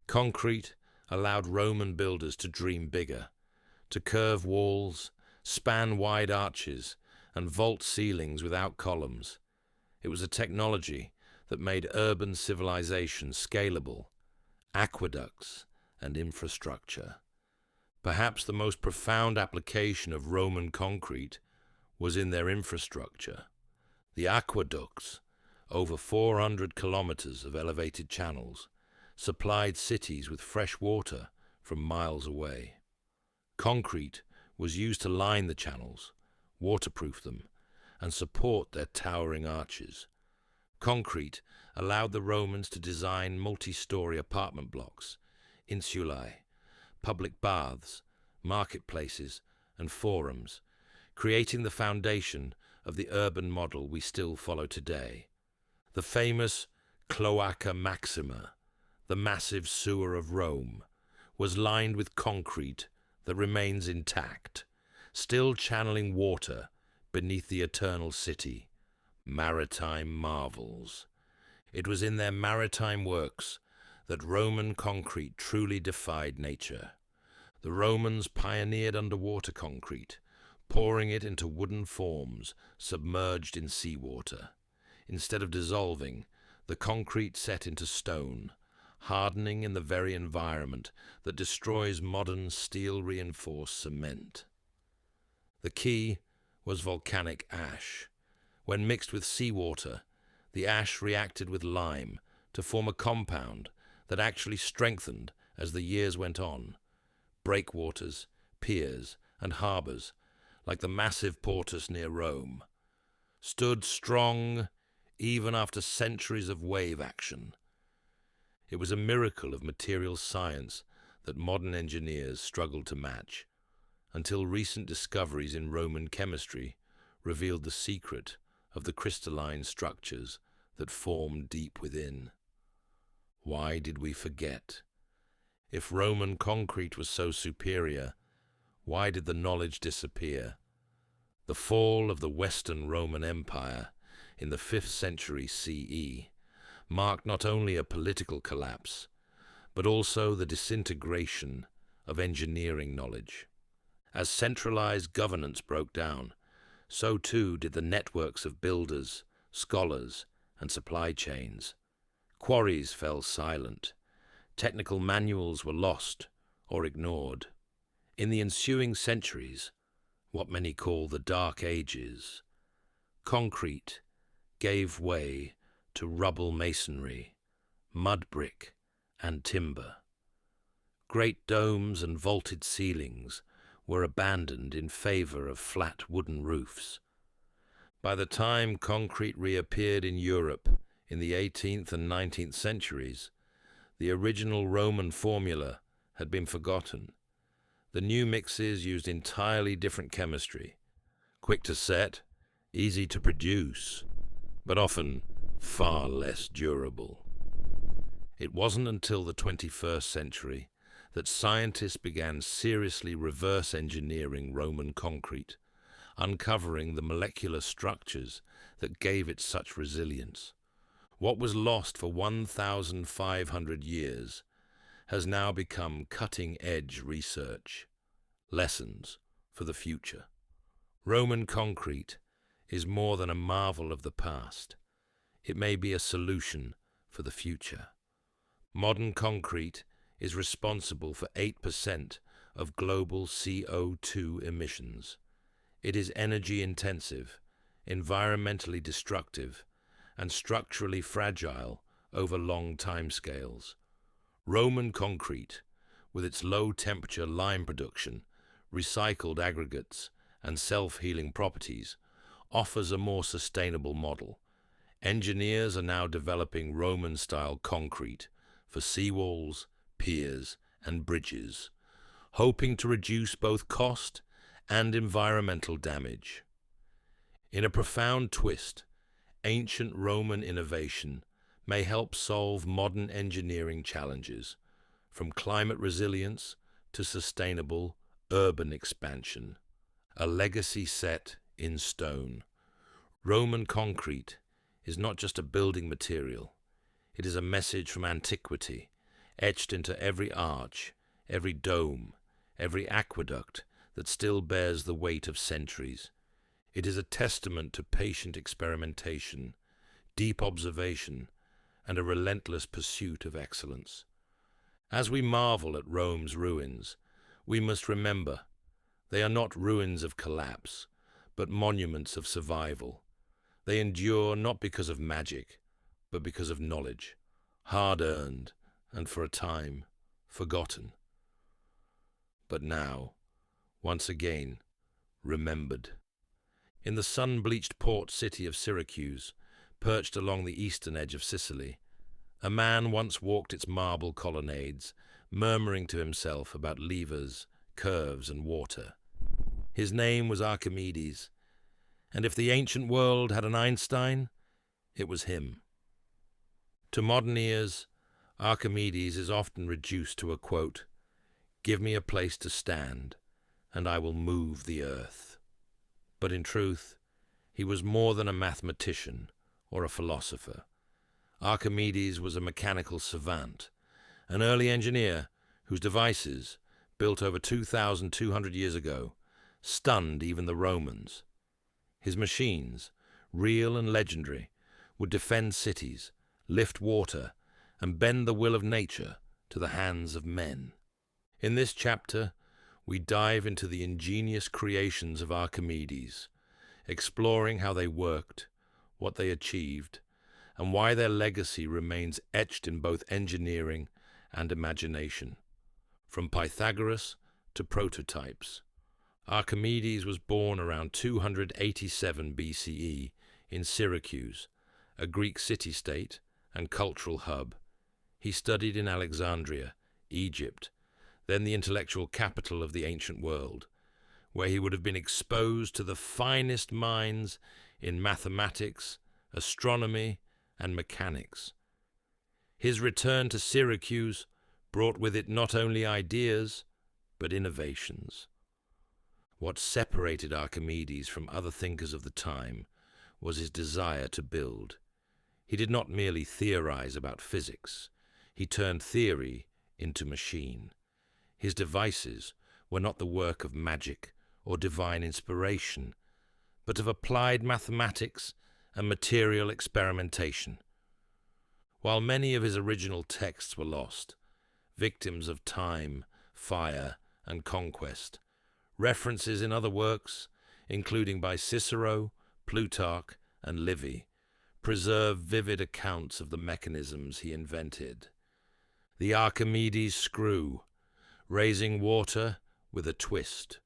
Concrete allowed Roman builders to dream bigger, to curve walls, span wide arches, and vault ceilings without columns. It was a technology that made urban civilization scalable, aqueducts, and infrastructure. Perhaps the most profound application of Roman concrete was in their infrastructure. The aqueducts, over 400 kilometers of elevated channels, supplied cities with fresh water from miles away. Concrete was used to line the channels, waterproof them, and support their towering arches. Concrete allowed the Romans to design multi-story apartment blocks, insulae, public baths, marketplaces, and forums, creating the foundation of the urban model we still follow today. The famous Cloaca Maxima, the massive sewer of Rome, was lined with concrete that remains intact, still channeling water beneath the eternal city. Maritime marvels. It was in their maritime works that Roman concrete truly defied nature. The Romans pioneered underwater concrete, pouring it into wooden forms submerged in seawater. Instead of dissolving, the concrete set into stone, hardening in the very environment that destroys modern steel-reinforced cement. The key was volcanic ash. When mixed with seawater, the ash reacted with lime to form a compound that actually strengthened as the years went on. Breakwaters, piers, and harbors, like the massive Portus near Rome, stood strong even after centuries of wave action. It was a miracle of material science that modern engineers struggled to match, until recent discoveries in Roman chemistry revealed the secret of the crystalline structures that formed deep within. Why did we forget? If Roman concrete was so superior, why did the knowledge disappear? The fall of the Western Roman Empire in the 5th century CE marked not only a political collapse, but also the disintegration of engineering knowledge. As centralized governance broke down, so too did the networks of builders, scholars, and supply chains. Quarries fell silent. Technical manuals were lost or ignored. In the ensuing centuries, what many call the Dark Ages, concrete gave way to rubble masonry, mud brick, and timber. Great domes and vaulted ceilings were abandoned in favor of flat wooden roofs. By the time concrete reappeared in Europe in the 18th and 19th centuries, the original Roman formula had been forgotten. The new mixes used entirely different chemistry, quick to set, easy to produce, but often far less durable. It wasn't until the 21st century that scientists began seriously reverse engineering Roman concrete, uncovering the molecular structures that gave it such resilience. What was lost for 1,500 years has now become cutting-edge research. Lessons for the future. Roman concrete is more than a marvel of the past. It may be a solution for the future. Modern concrete is responsible for 8% of global CO2 emissions. It is energy-intensive, environmentally destructive, and structurally fragile over long timescales. Roman concrete, with its low-temperature lime production, recycled aggregates, and self-healing properties, offers a more sustainable model. Engineers are now developing Roman-style concrete for seawalls, piers, and bridges, hoping to reduce both cost and environmental damage. In a profound twist, ancient Roman innovation may help solve modern engineering challenges, from climate resilience to sustainable urban expansion, a legacy set in stone. Roman concrete is not just a building material, it is a message from antiquity, etched into every arch, every dome, every aqueduct that still bears the weight of centuries. It is a testament to patient experimentation, deep observation, and a relentless pursuit of excellence. As we marvel at Rome's ruins, we must remember they are not ruins of collapse, but monuments of survival. They endure not because of magic, but because of knowledge, hard-earned and for a time forgotten. But now, once again, remembered. In the sun-bleached port city of Syracuse, perched along the eastern edge of Sicily, a man once walked its marble colonnades, murmuring to himself about levers, curves, and water. His name was Archimedes, and if the ancient world had an Einstein, it was him. To modern ears, Archimedes is often reduced to a quote, "Give me a place to stand, and I will move the earth." But in truth, he was more than a mathematician or a philosopher. Archimedes was a mechanical savant, an early engineer whose devices, built over 2,200 years ago, stunned even the Romans. His machines, real and legendary, would defend cities, lift water, and bend the will of nature to the hands of men. In this chapter, we dive into the ingenious creations of Archimedes, exploring how they worked, what they achieved, and why their legacy remains etched in both engineering and imagination. From Pythagoras to prototypes, Archimedes was born around 287 BCE in Syracuse, a Greek city-state and cultural hub. He studied in Alexandria, Egypt, then the intellectual capital of the ancient world, where he would have been exposed to the finest minds in mathematics, astronomy, and mechanics. His return to Syracuse brought with it not only ideas, but innovations. What separated Archimedes from other thinkers of the time was his desire to build. He did not merely theorize about physics. He turned theory into machine. His devices were not the work of magic or divine inspiration, but of applied mathematics and material experimentation. While many of his original texts were lost, victims of time, fire, and conquest, references in other works, including by Cicero, Plutarch, and Livy, preserve vivid accounts of the mechanisms he invented. The Archimedes screw, raising water with a twist.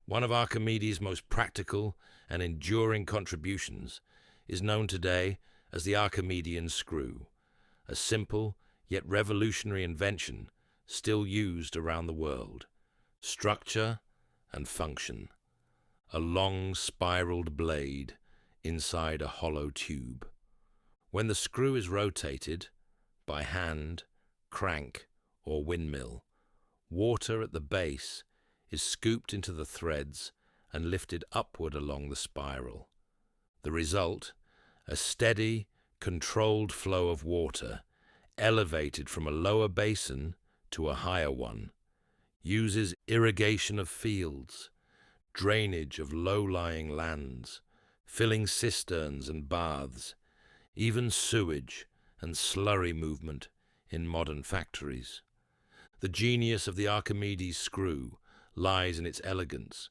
One of Archimedes' most practical and enduring contributions is known today as the Archimedean screw, a simple yet revolutionary invention still used around the world. Structure and function. A long spiraled blade inside a hollow tube. When the screw is rotated, by hand, crank, or windmill, water at the base is scooped into the threads and lifted upward along the spiral. The result, a steady, controlled flow of water, elevated from a lower basin to a higher one, uses irrigation of fields, drainage of low-lying lands, filling cisterns and baths, even sewage and slurry movement in modern factories. The genius of the Archimedes screw lies in its elegance.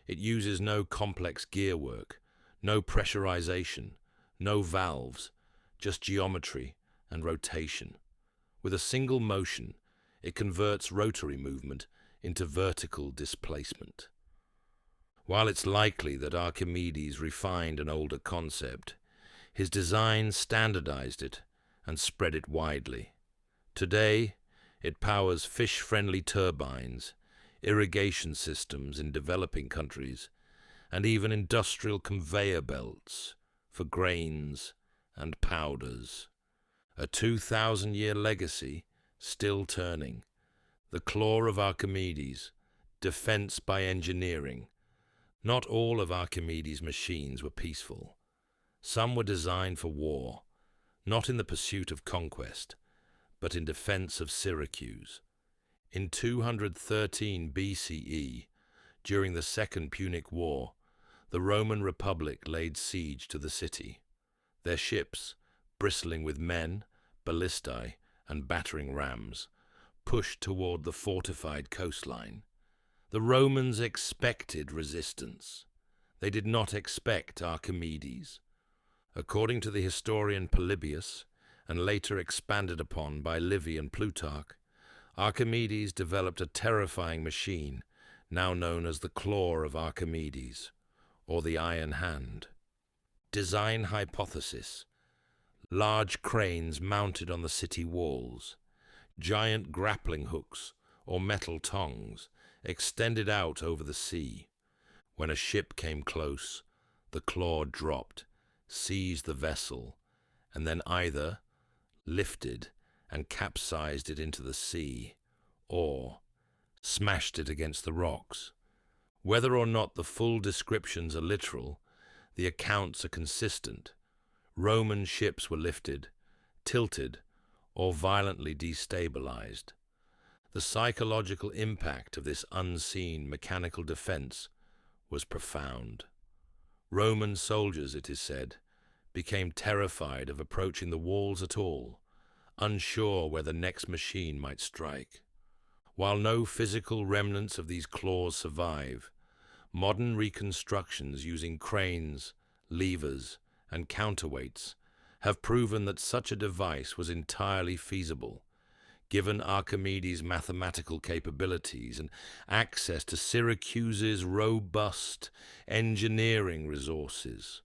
It uses no complex gearwork, no pressurization, no valves, just geometry and rotation. With a single motion, it converts rotary movement into vertical displacement. While it's likely that Archimedes refined an older concept, his design standardized it and spread it widely. Today, it powers fish-friendly turbines, irrigation systems in developing countries, and even industrial conveyor belts for grains and powders. A 2,000-year legacy still turning. The claw of Archimedes, defense by engineering. Not all of Archimedes' machines were peaceful. Some were designed for war, not in the pursuit of conquest, but in defense of Syracuse. In 213 BCE, during the Second Punic War, the Roman Republic laid siege to the city. Their ships, bristling with men, ballistae, and battering rams, pushed toward the fortified coastline. The Romans expected resistance. They did not expect Archimedes. According to the historian Polybius, and later expanded upon by Livy and Plutarch, Archimedes developed a terrifying machine now known as the claw of Archimedes, or the iron hand. Design hypothesis: large cranes mounted on the city walls, giant grappling hooks or metal tongs extended out over the sea. When a ship came close, the claw dropped, seized the vessel, and then either lifted and capsized it into the sea, or smashed it against the rocks. Whether or not the full descriptions are literal, the accounts are consistent. Roman ships were lifted, tilted, or violently destabilized. The psychological impact of this unseen mechanical defense was profound. Roman soldiers, it is said, became terrified of approaching the walls at all, unsure where the next machine might strike. While no physical remnants of these claws survive, modern reconstructions using cranes, levers, and counterweights have proven that such a device was entirely feasible, given Archimedes' mathematical capabilities and access to Syracuse's robust engineering resources.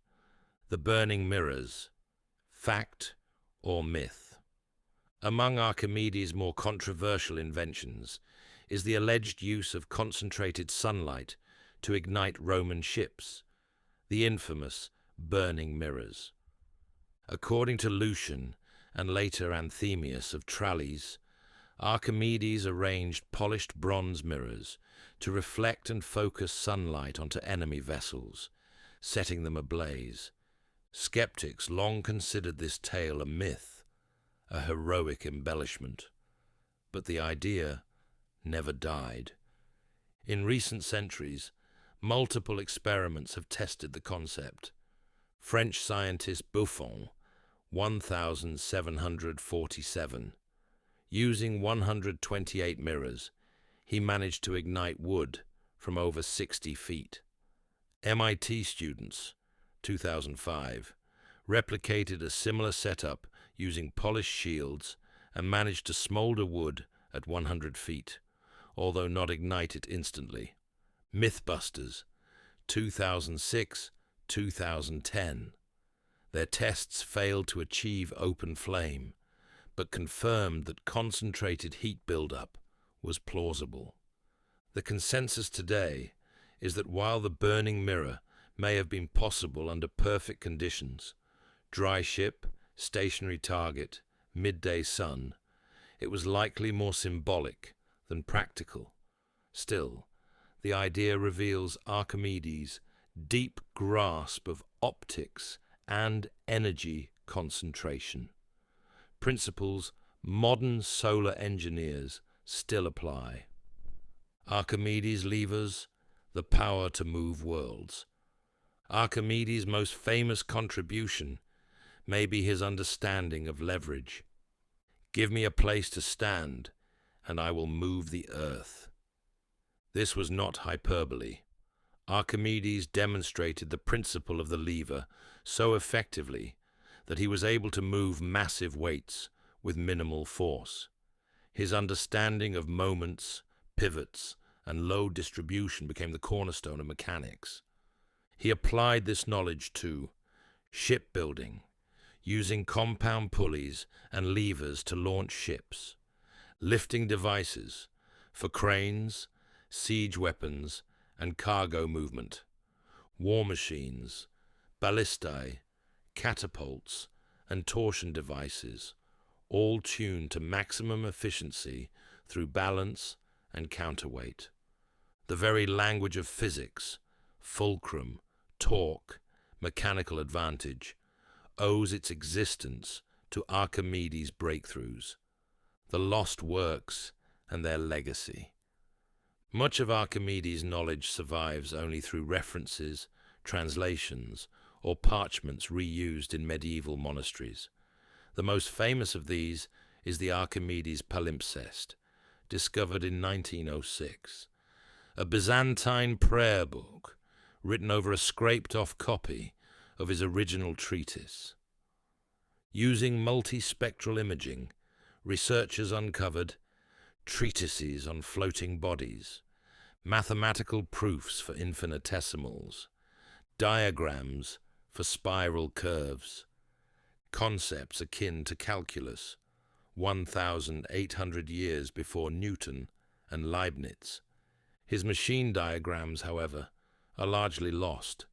The burning mirrors, fact or myth? Among Archimedes' more controversial inventions is the alleged use of concentrated sunlight to ignite Roman ships, the infamous burning mirrors. According to Lucian and later Anthemius of Tralles, Archimedes arranged polished bronze mirrors to reflect and focus sunlight onto enemy vessels, setting them ablaze. Skeptics long considered this tale a myth, a heroic embellishment, but the idea never died. In recent centuries, multiple experiments have tested the concept. French scientist Buffon, 1747, using 128 mirrors, he managed to ignite wood from over 60 feet. MIT students, 2005, replicated a similar setup using polished shields and managed to smolder wood at 100 feet, although not ignite it instantly. Mythbusters, 2006-2010. Their tests failed to achieve open flame, but confirmed that concentrated heat buildup was plausible. The consensus today is that while the burning mirror may have been possible under perfect conditions, dry ship, stationary target, midday sun, it was likely more symbolic than practical. Still, the idea reveals Archimedes' deep grasp of optics and energy concentration, principles modern solar engineers still apply. Archimedes' levers, the power to move worlds. Archimedes' most famous contribution may be his understanding of leverage. Give me a place to stand, and I will move the earth. This was not hyperbole. Archimedes demonstrated the principle of the lever so effectively that he was able to move massive weights with minimal force. His understanding of moments, pivots, and load distribution became the cornerstone of mechanics. He applied this knowledge to shipbuilding, using compound pulleys and levers to launch ships, lifting devices for cranes, siege weapons, and cargo movement, war machines, ballistae, catapults, and torsion devices, all tuned to maximum efficiency through balance and counterweight. The very language of physics, fulcrum, torque, mechanical advantage, owes its existence to Archimedes' breakthroughs, the lost works and their legacy. Much of Archimedes' knowledge survives only through references, translations, or parchments reused in medieval monasteries. The most famous of these is the Archimedes palimpsest, discovered in 1906, a Byzantine prayer book written over a scraped-off copy of his original treatise. Using multispectral imaging, researchers uncovered treatises on floating bodies, mathematical proofs for infinitesimals, diagrams for spiral curves, concepts akin to calculus 1,800 years before Newton and Leibniz. His machine diagrams, however, are largely lost.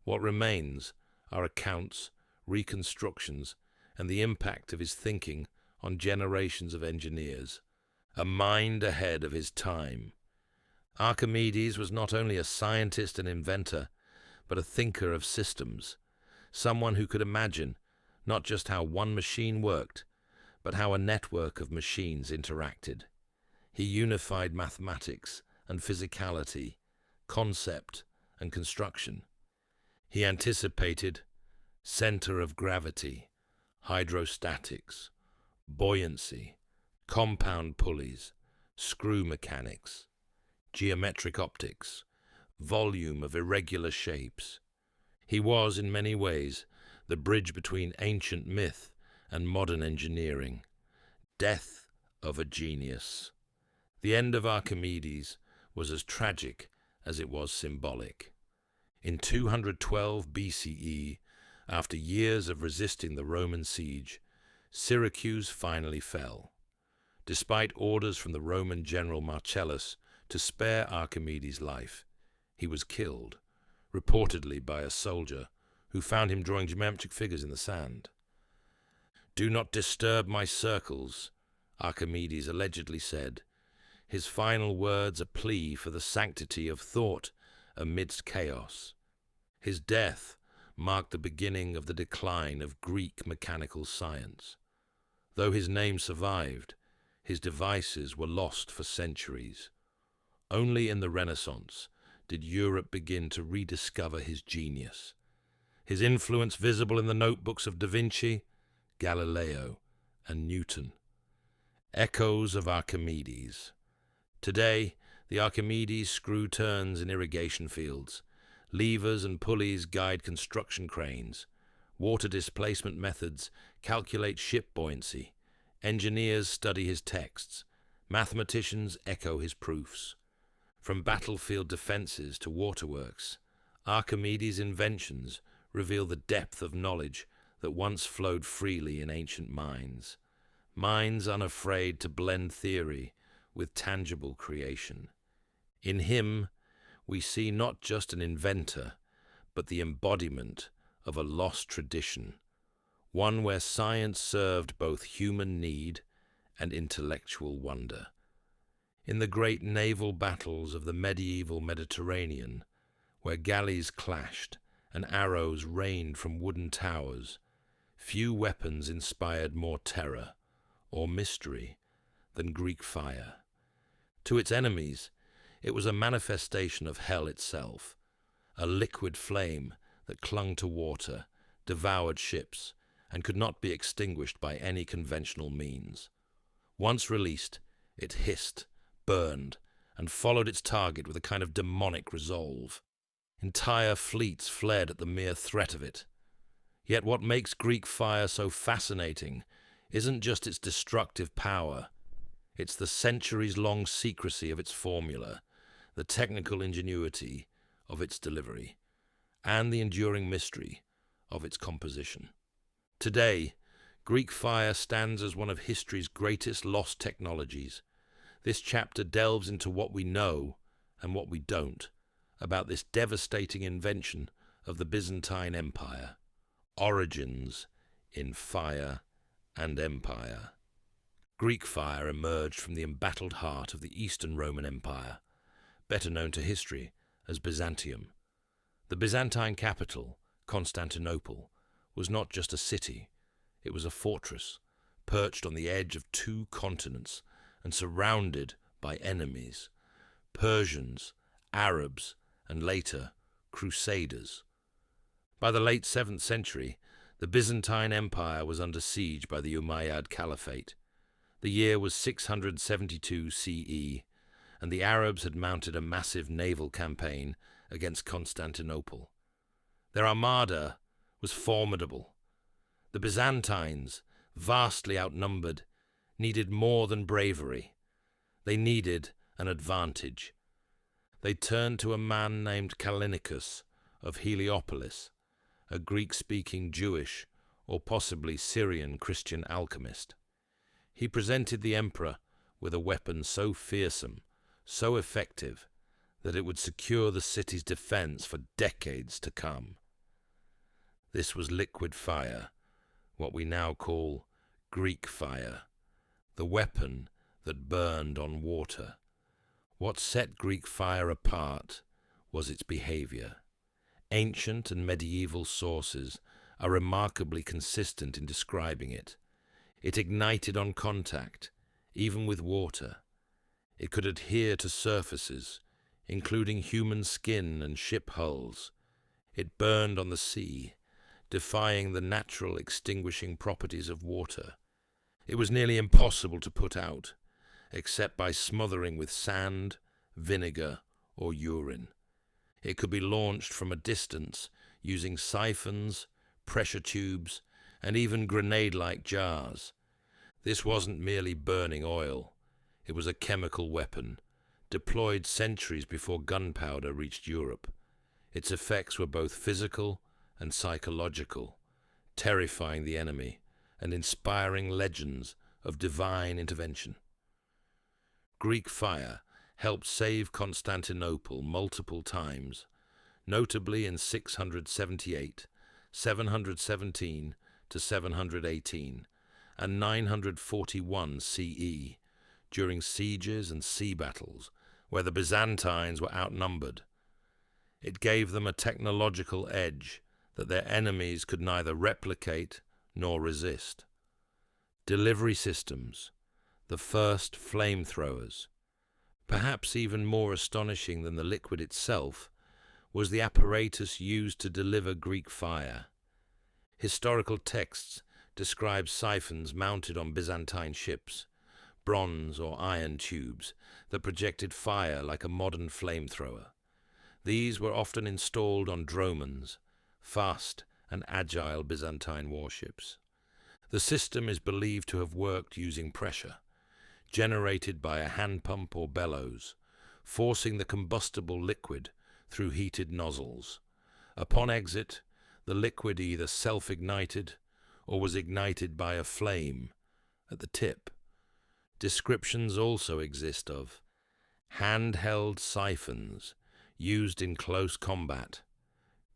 What remains are accounts, reconstructions, and the impact of his thinking on generations of engineers, a mind ahead of his time. Archimedes was not only a scientist and inventor, but a thinker of systems, someone who could imagine not just how one machine worked, but how a network of machines interacted. He unified mathematics and physicality, concept and construction. He anticipated center of gravity, hydrostatics, buoyancy, compound pulleys, screw mechanics, geometric optics, volume of irregular shapes. He was, in many ways, the bridge between ancient myth and modern engineering. Death of a genius. The end of Archimedes was as tragic as it was symbolic. In 212 BCE, after years of resisting the Roman siege, Syracuse finally fell. Despite orders from the Roman general Marcellus to spare Archimedes' life, he was killed, reportedly by a soldier who found him drawing geometric figures in the sand. "Do not disturb my circles," Archimedes allegedly said, his final words a plea for the sanctity of thought amidst chaos. His death marked the beginning of the decline of Greek mechanical science. Though his name survived, his devices were lost for centuries. Only in the Renaissance did Europe begin to rediscover his genius, his influence visible in the notebooks of Da Vinci, Galileo, and Newton. Echoes of Archimedes. Today, the Archimedes screw turns in irrigation fields. Levers and pulleys guide construction cranes. Water displacement methods calculate ship buoyancy. Engineers study his texts. Mathematicians echo his proofs. From battlefield defenses to waterworks, Archimedes' inventions reveal the depth of knowledge that once flowed freely in ancient minds. Minds unafraid to blend theory with tangible creation. In him, we see not just an inventor, but the embodiment of a lost tradition, one where science served both human need and intellectual wonder. In the great naval battles of the medieval Mediterranean, where galleys clashed and arrows rained from wooden towers, few weapons inspired more terror or mystery than Greek fire. To its enemies, it was a manifestation of hell itself, a liquid flame that clung to water, devoured ships, and could not be extinguished by any conventional means. Once released, it hissed, burned, and followed its target with a kind of demonic resolve. Entire fleets fled at the mere threat of it. Yet what makes Greek fire so fascinating isn't just its destructive power. It's the centuries-long secrecy of its formula, the technical ingenuity of its delivery, and the enduring mystery of its composition. Today, Greek fire stands as one of history's greatest lost technologies. This chapter delves into what we know and what we don't about this devastating invention of the Byzantine Empire. Origins in Fire and Empire. Greek fire emerged from the embattled heart of the Eastern Roman Empire, better known to history as Byzantium. The Byzantine capital, Constantinople, was not just a city, it was a fortress, perched on the edge of two continents and surrounded by enemies, Persians, Arabs, and later, Crusaders. By the late 7th century, the Byzantine Empire was under siege by the Umayyad Caliphate. The year was 672 CE, and the Arabs had mounted a massive naval campaign against Constantinople. Their armada was formidable. The Byzantines, vastly outnumbered, needed more than bravery. They needed an advantage. They turned to a man named Callinicus of Heliopolis, a Greek-speaking Jewish or possibly Syrian Christian alchemist. He presented the emperor with a weapon so fearsome, so effective, that it would secure the city's defense for decades to come. This was liquid fire, what we now call Greek fire, the weapon that burned on water. What set Greek fire apart was its behavior. Ancient and medieval sources are remarkably consistent in describing it. It ignited on contact, even with water. It could adhere to surfaces, including human skin and ship hulls. It burned on the sea, defying the natural extinguishing properties of water. It was nearly impossible to put out, except by smothering with sand, vinegar, or urine. It could be launched from a distance using siphons, pressure tubes, and even grenade-like jars. This wasn't merely burning oil. It was a chemical weapon, deployed centuries before gunpowder reached Europe. Its effects were both physical and psychological, terrifying the enemy and inspiring legends of divine intervention. Greek fire helped save Constantinople multiple times, notably in 678, 717 to 718, and 941 CE, during sieges and sea battles where the Byzantines were outnumbered. It gave them a technological edge that their enemies could neither replicate nor resist. Delivery systems, the first flamethrowers. Perhaps even more astonishing than the liquid itself was the apparatus used to deliver Greek fire. Historical texts describe siphons mounted on Byzantine ships, bronze or iron tubes that projected fire like a modern flamethrower. These were often installed on dromons, fast and agile Byzantine warships. The system is believed to have worked using pressure, generated by a hand pump or bellows, forcing the combustible liquid through heated nozzles. Upon exit, the liquid either self-ignited or was ignited by a flame at the tip. Descriptions also exist of handheld siphons used in close combat,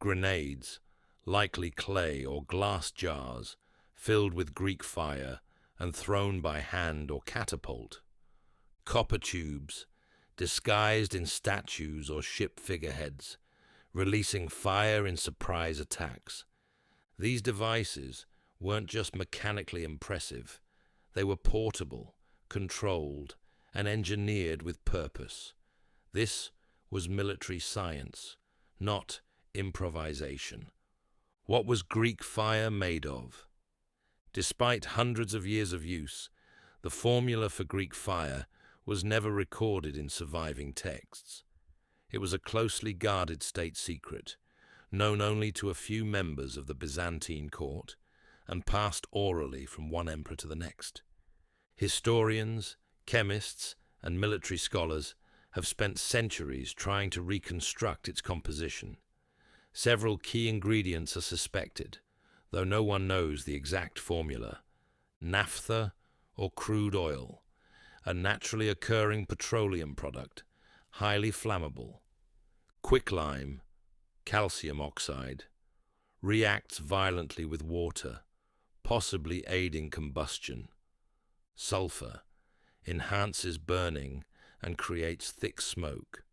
grenades, likely clay or glass jars, filled with Greek fire and thrown by hand or catapult, copper tubes, disguised in statues or ship figureheads, releasing fire in surprise attacks. These devices weren't just mechanically impressive, they were portable, controlled, and engineered with purpose. This was military science, not improvisation. What was Greek fire made of? Despite hundreds of years of use, the formula for Greek fire was never recorded in surviving texts. It was a closely guarded state secret, known only to a few members of the Byzantine court, and passed orally from one emperor to the next. Historians, chemists, and military scholars have spent centuries trying to reconstruct its composition. Several key ingredients are suspected, though no one knows the exact formula. Naphtha or crude oil, a naturally occurring petroleum product, highly flammable. Quicklime, calcium oxide, reacts violently with water, possibly aiding combustion. Sulfur enhances burning and creates thick smoke.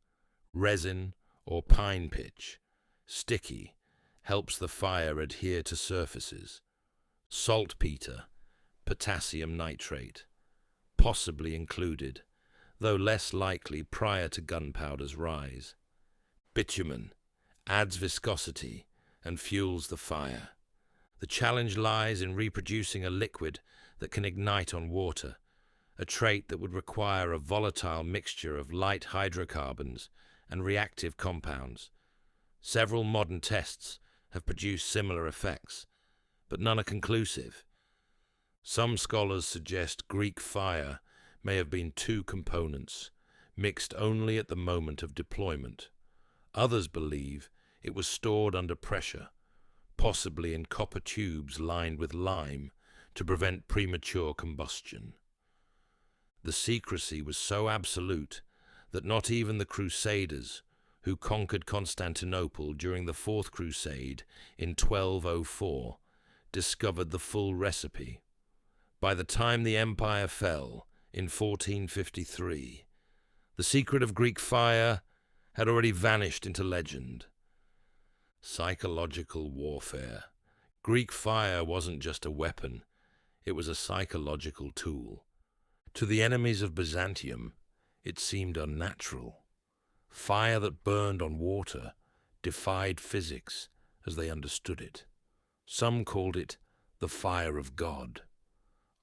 Resin or pine pitch, sticky, helps the fire adhere to surfaces. Saltpeter, potassium nitrate, possibly included, though less likely prior to gunpowder's rise. Bitumen adds viscosity and fuels the fire. The challenge lies in reproducing a liquid that can ignite on water, a trait that would require a volatile mixture of light hydrocarbons and reactive compounds. Several modern tests have produced similar effects, but none are conclusive. Some scholars suggest Greek fire may have been two components, mixed only at the moment of deployment. Others believe it was stored under pressure, possibly in copper tubes lined with lime to prevent premature combustion. The secrecy was so absolute that not even the Crusaders, who conquered Constantinople during the Fourth Crusade in 1204, discovered the full recipe. By the time the empire fell in 1453, the secret of Greek fire had already vanished into legend. Psychological warfare. Greek fire wasn't just a weapon, it was a psychological tool. To the enemies of Byzantium, it seemed unnatural. Fire that burned on water defied physics as they understood it. Some called it the fire of God.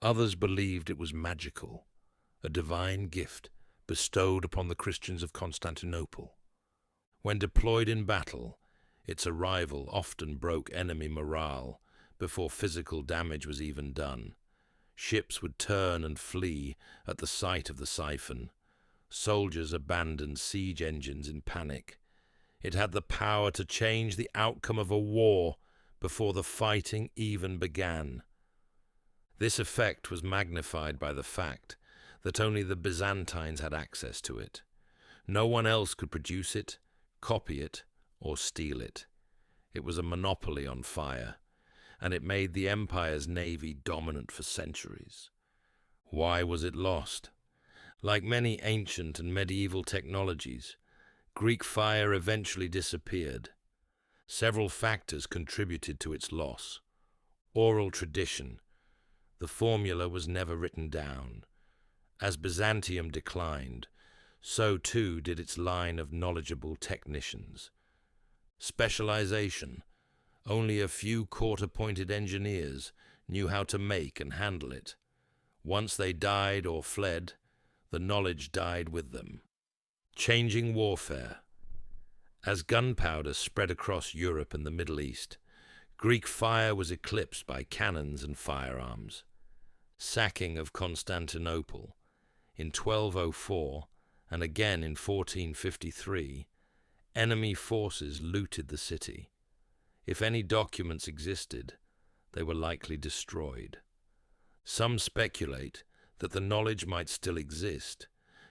Others believed it was magical, a divine gift bestowed upon the Christians of Constantinople. When deployed in battle, its arrival often broke enemy morale before physical damage was even done. Ships would turn and flee at the sight of the siphon. Soldiers abandoned siege engines in panic. It had the power to change the outcome of a war before the fighting even began. This effect was magnified by the fact that only the Byzantines had access to it. No one else could produce it, copy it, or steal it. It was a monopoly on fire, and it made the empire's navy dominant for centuries. Why was it lost? Like many ancient and medieval technologies, Greek fire eventually disappeared. Several factors contributed to its loss. Oral tradition. The formula was never written down. As Byzantium declined, so too did its line of knowledgeable technicians. Specialization. Only a few court-appointed engineers knew how to make and handle it. Once they died or fled, the knowledge died with them. Changing warfare. As gunpowder spread across Europe and the Middle East, Greek fire was eclipsed by cannons and firearms. Sacking of Constantinople in 1204 and again in 1453, enemy forces looted the city. If any documents existed, they were likely destroyed. Some speculate that the knowledge might still exist,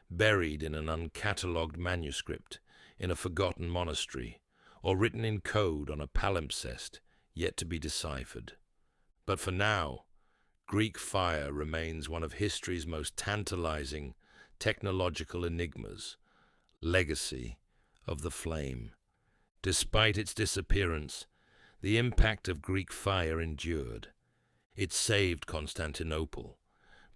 buried in an uncatalogued manuscript in a forgotten monastery, or written in code on a palimpsest yet to be deciphered. But for now, Greek fire remains one of history's most tantalizing technological enigmas, legacy of the flame. Despite its disappearance, the impact of Greek fire endured. It saved Constantinople,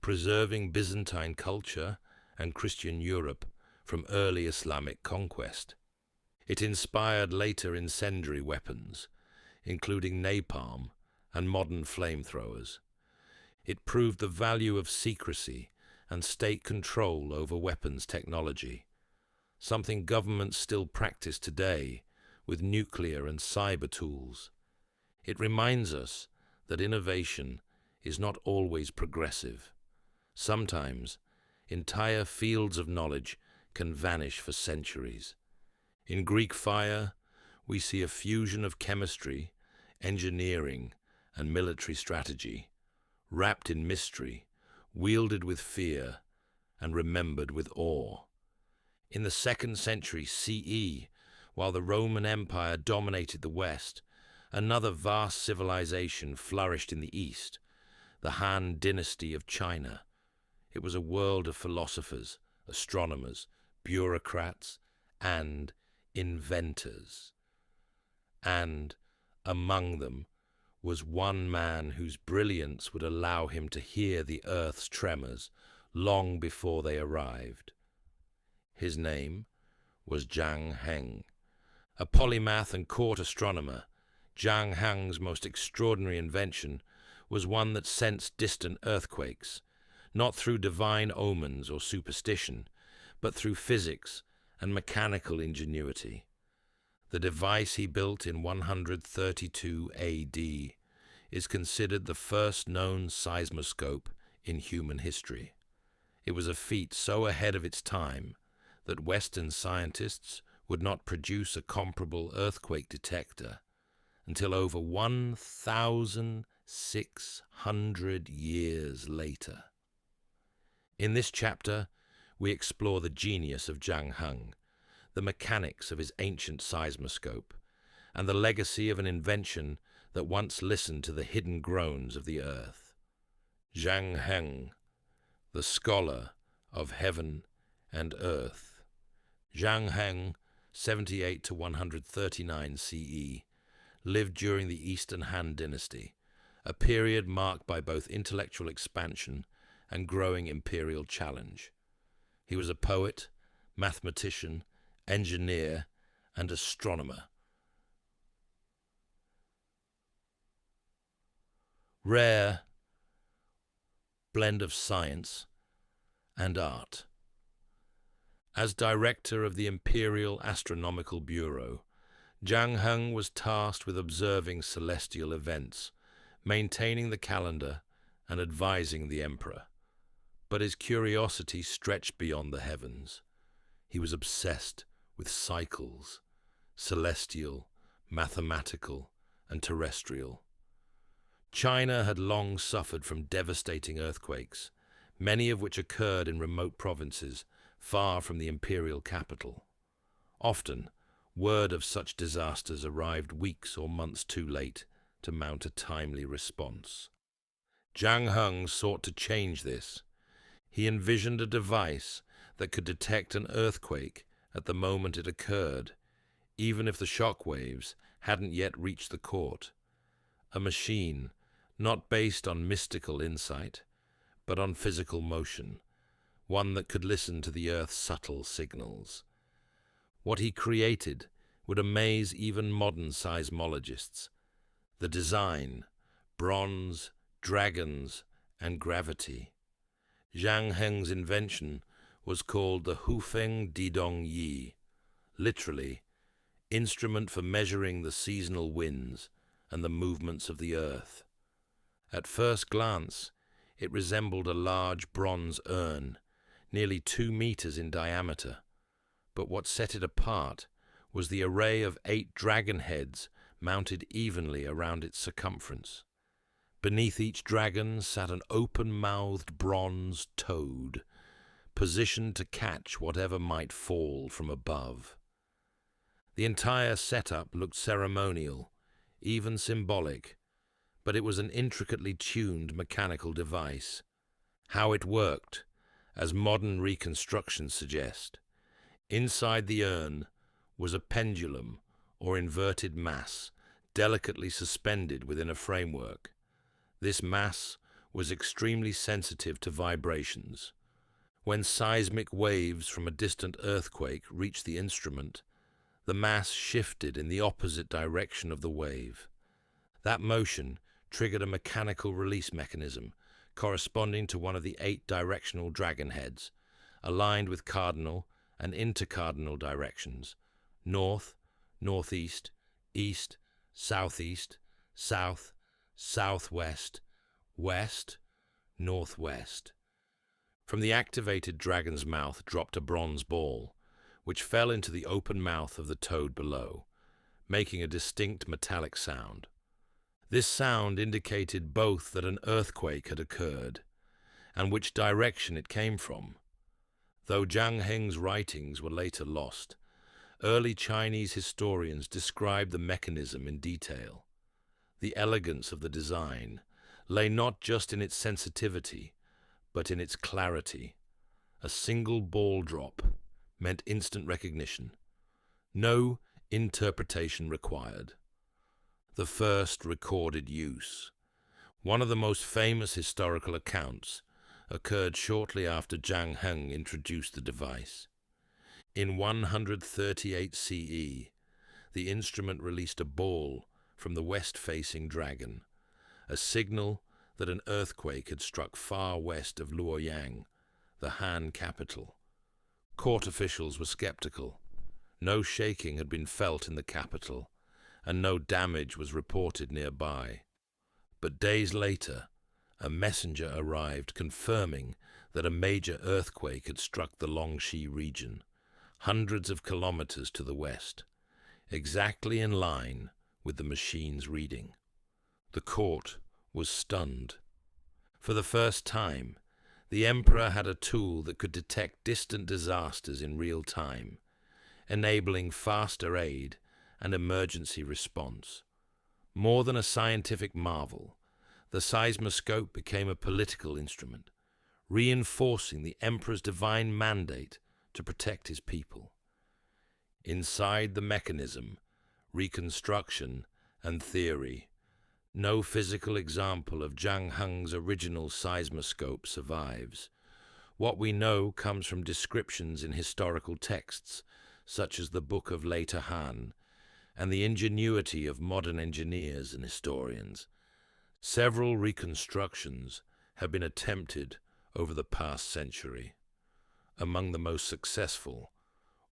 preserving Byzantine culture and Christian Europe from early Islamic conquest. It inspired later incendiary weapons, including napalm and modern flamethrowers. It proved the value of secrecy and state control over weapons technology, something governments still practice today with nuclear and cyber tools. It reminds us that innovation is not always progressive. Sometimes, entire fields of knowledge can vanish for centuries. In Greek fire, we see a fusion of chemistry, engineering, and military strategy, wrapped in mystery, wielded with fear, and remembered with awe. In the 2nd century CE, while the Roman Empire dominated the West, another vast civilization flourished in the East, the Han dynasty of China. It was a world of philosophers, astronomers, bureaucrats, and inventors. And among them was one man whose brilliance would allow him to hear the Earth's tremors long before they arrived. His name was Zhang Heng. A polymath and court astronomer, Zhang Heng's most extraordinary invention was one that sensed distant earthquakes, not through divine omens or superstition, but through physics and mechanical ingenuity. The device he built in 132 AD is considered the first known seismoscope in human history. It was a feat so ahead of its time that Western scientists would not produce a comparable earthquake detector until over 1,600 years later. In this chapter, we explore the genius of Zhang Heng, the mechanics of his ancient seismoscope, and the legacy of an invention that once listened to the hidden groans of the earth. Zhang Heng, the scholar of heaven and earth. Zhang Heng, 78 to 139 CE, lived during the Eastern Han Dynasty, a period marked by both intellectual expansion and growing imperial challenge. He was a poet, mathematician, engineer, and astronomer. Rare blend of science and art. As director of the Imperial Astronomical Bureau, Zhang Heng was tasked with observing celestial events, maintaining the calendar, and advising the emperor. But his curiosity stretched beyond the heavens. He was obsessed with cycles, celestial, mathematical, and terrestrial. China had long suffered from devastating earthquakes, many of which occurred in remote provinces far from the imperial capital. Often, word of such disasters arrived weeks or months too late to mount a timely response. Zhang Heng sought to change this. He envisioned a device that could detect an earthquake at the moment it occurred, even if the shock waves hadn't yet reached the court. A machine not based on mystical insight, but on physical motion, one that could listen to the Earth's subtle signals. What he created would amaze even modern seismologists. The design, bronze, dragons, and gravity. Zhang Heng's invention was called the Hufeng Didong Yi, literally, instrument for measuring the seasonal winds and the movements of the earth. At first glance, it resembled a large bronze urn, nearly 2 meters in diameter, but what set it apart was the array of 8 dragon heads mounted evenly around its circumference. Beneath each dragon sat an open-mouthed bronze toad, positioned to catch whatever might fall from above. The entire setup looked ceremonial, even symbolic, but it was an intricately tuned mechanical device. How it worked, as modern reconstructions suggest. Inside the urn was a pendulum or inverted mass, delicately suspended within a framework. This mass was extremely sensitive to vibrations. When seismic waves from a distant earthquake reached the instrument, the mass shifted in the opposite direction of the wave. That motion triggered a mechanical release mechanism corresponding to one of the 8 directional dragon heads, aligned with cardinal and intercardinal directions: north, northeast, east, southeast, south, southwest, west, northwest. From the activated dragon's mouth dropped a bronze ball, which fell into the open mouth of the toad below, making a distinct metallic sound. This sound indicated both that an earthquake had occurred and which direction it came from. Though Zhang Heng's writings were later lost, early Chinese historians described the mechanism in detail. The elegance of the design lay not just in its sensitivity, but in its clarity. A single ball drop meant instant recognition. No interpretation required. The first recorded use. One of the most famous historical accounts occurred shortly after Zhang Heng introduced the device. In 138 CE, the instrument released a ball from the west-facing dragon, a signal that an earthquake had struck far west of Luoyang, the Han capital. Court officials were skeptical. No shaking had been felt in the capital, and no damage was reported nearby. But days later, a messenger arrived confirming that a major earthquake had struck the Longxi region, hundreds of kilometers to the west, exactly in line with the machine's reading. The court was stunned. For the first time, the emperor had a tool that could detect distant disasters in real time, enabling faster aid and emergency response. More than a scientific marvel, the seismoscope became a political instrument, reinforcing the emperor's divine mandate to protect his people. Inside the mechanism, reconstruction and theory, no physical example of Zhang Heng's original seismoscope survives. What we know comes from descriptions in historical texts, such as the Book of Later Han, and the ingenuity of modern engineers and historians. Several reconstructions have been attempted over the past century. Among the most successful,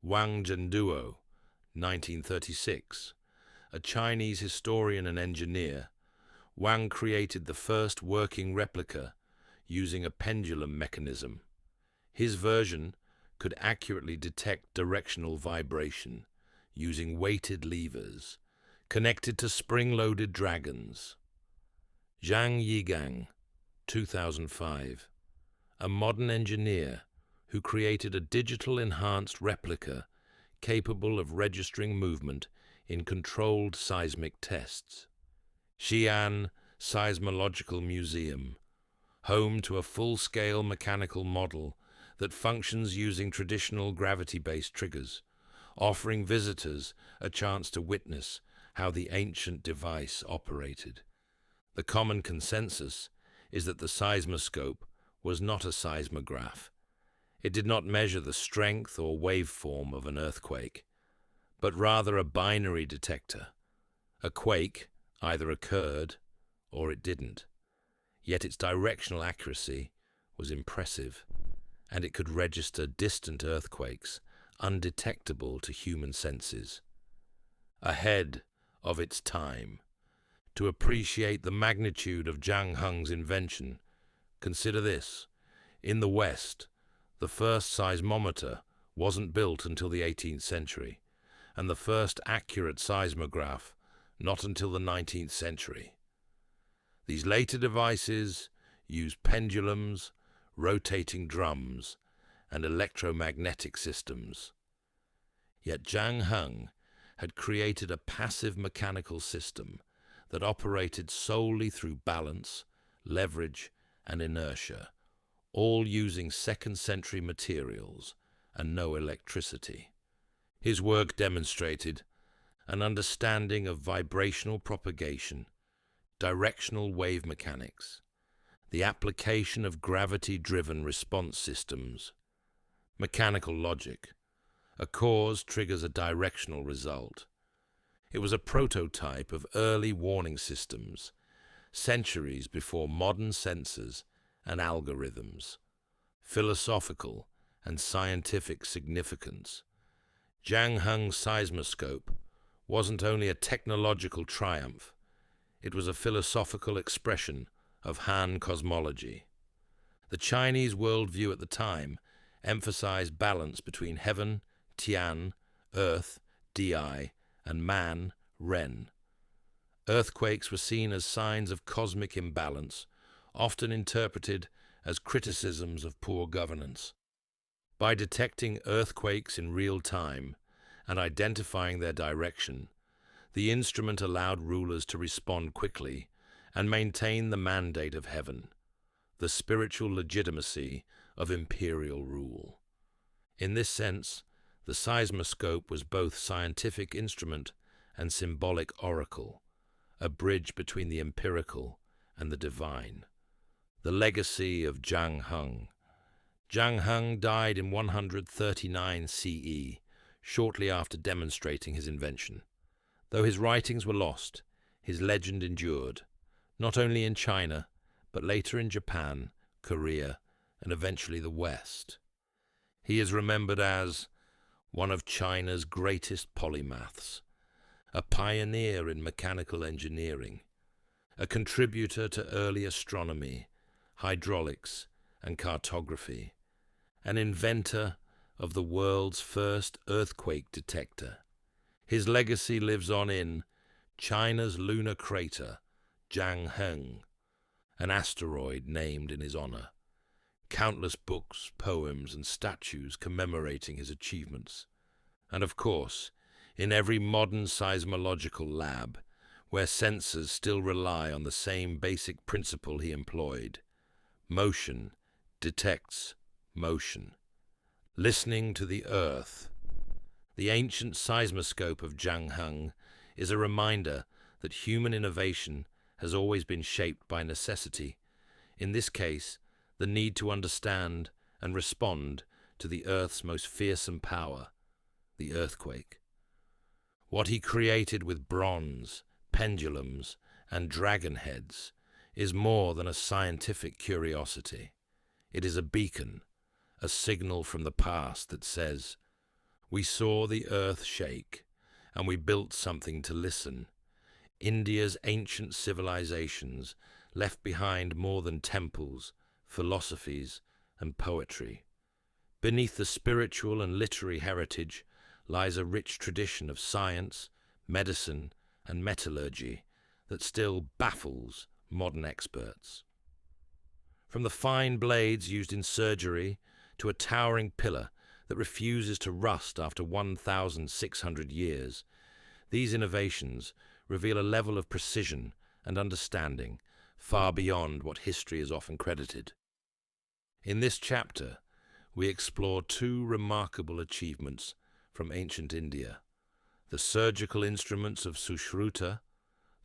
Wang Zhenduo, 1936, a Chinese historian and engineer. Wang created the first working replica using a pendulum mechanism. His version could accurately detect directional vibration using weighted levers connected to spring-loaded dragons. Zhang Yigang, 2005, a modern engineer who created a digital enhanced replica capable of registering movement in controlled seismic tests. Xi'an Seismological Museum, home to a full-scale mechanical model that functions using traditional gravity-based triggers, offering visitors a chance to witness how the ancient device operated. The common consensus is that the seismoscope was not a seismograph. It did not measure the strength or waveform of an earthquake, but rather a binary detector. A quake either occurred or it didn't. Yet its directional accuracy was impressive, and it could register distant earthquakes undetectable to human senses. Ahead of its time. To appreciate the magnitude of Zhang Heng's invention, consider this. In the West, the first seismometer wasn't built until the 18th century, and the first accurate seismograph not until the 19th century. These later devices use pendulums, rotating drums, and electromagnetic systems. Yet Zhang Heng had created a passive mechanical system that operated solely through balance, leverage, and inertia, all using second-century materials and no electricity. His work demonstrated an understanding of vibrational propagation, directional wave mechanics, the application of gravity-driven response systems, mechanical logic. A cause triggers a directional result. It was a prototype of early warning systems, centuries before modern sensors and algorithms. Philosophical and scientific significance. Zhang Heng's seismoscope wasn't only a technological triumph, it was a philosophical expression of Han cosmology. The Chinese worldview at the time emphasized balance between heaven, Tian, earth, Di, and man, Ren. Earthquakes were seen as signs of cosmic imbalance, often interpreted as criticisms of poor governance. By detecting earthquakes in real time and identifying their direction, the instrument allowed rulers to respond quickly and maintain the mandate of heaven. the spiritual legitimacy of imperial rule. In this sense, the seismoscope was both scientific instrument and symbolic oracle, a bridge between the empirical and the divine. The legacy of Zhang Heng. Zhang Heng died in 139 CE, shortly after demonstrating his invention. Though his writings were lost, his legend endured, not only in China, but later in Japan, Korea, and eventually the West. He is remembered as one of China's greatest polymaths, a pioneer in mechanical engineering, a contributor to early astronomy, hydraulics, and cartography, an inventor of the world's first earthquake detector. His legacy lives on in China's lunar crater, Zhangheng, an asteroid named in his honor. Countless books, poems, and statues commemorating his achievements. And of course, in every modern seismological lab, where sensors still rely on the same basic principle he employed. Motion detects motion. Listening to the earth. The ancient seismoscope of Zhangheng is a reminder that human innovation has always been shaped by necessity, in this case, the need to understand and respond to the Earth's most fearsome power, the earthquake. What he created with bronze, pendulums, and dragon heads is more than a scientific curiosity. It is a beacon, a signal from the past that says, "We saw the earth shake, and we built something to listen." India's ancient civilizations left behind more than temples, philosophies, and poetry. Beneath the spiritual and literary heritage lies a rich tradition of science, medicine, and metallurgy that still baffles modern experts. From the fine blades used in surgery to a towering pillar that refuses to rust after 1,600 years, these innovations reveal a level of precision and understanding far beyond what history is often credited. In this chapter, we explore two remarkable achievements from ancient India: the surgical instruments of Sushruta,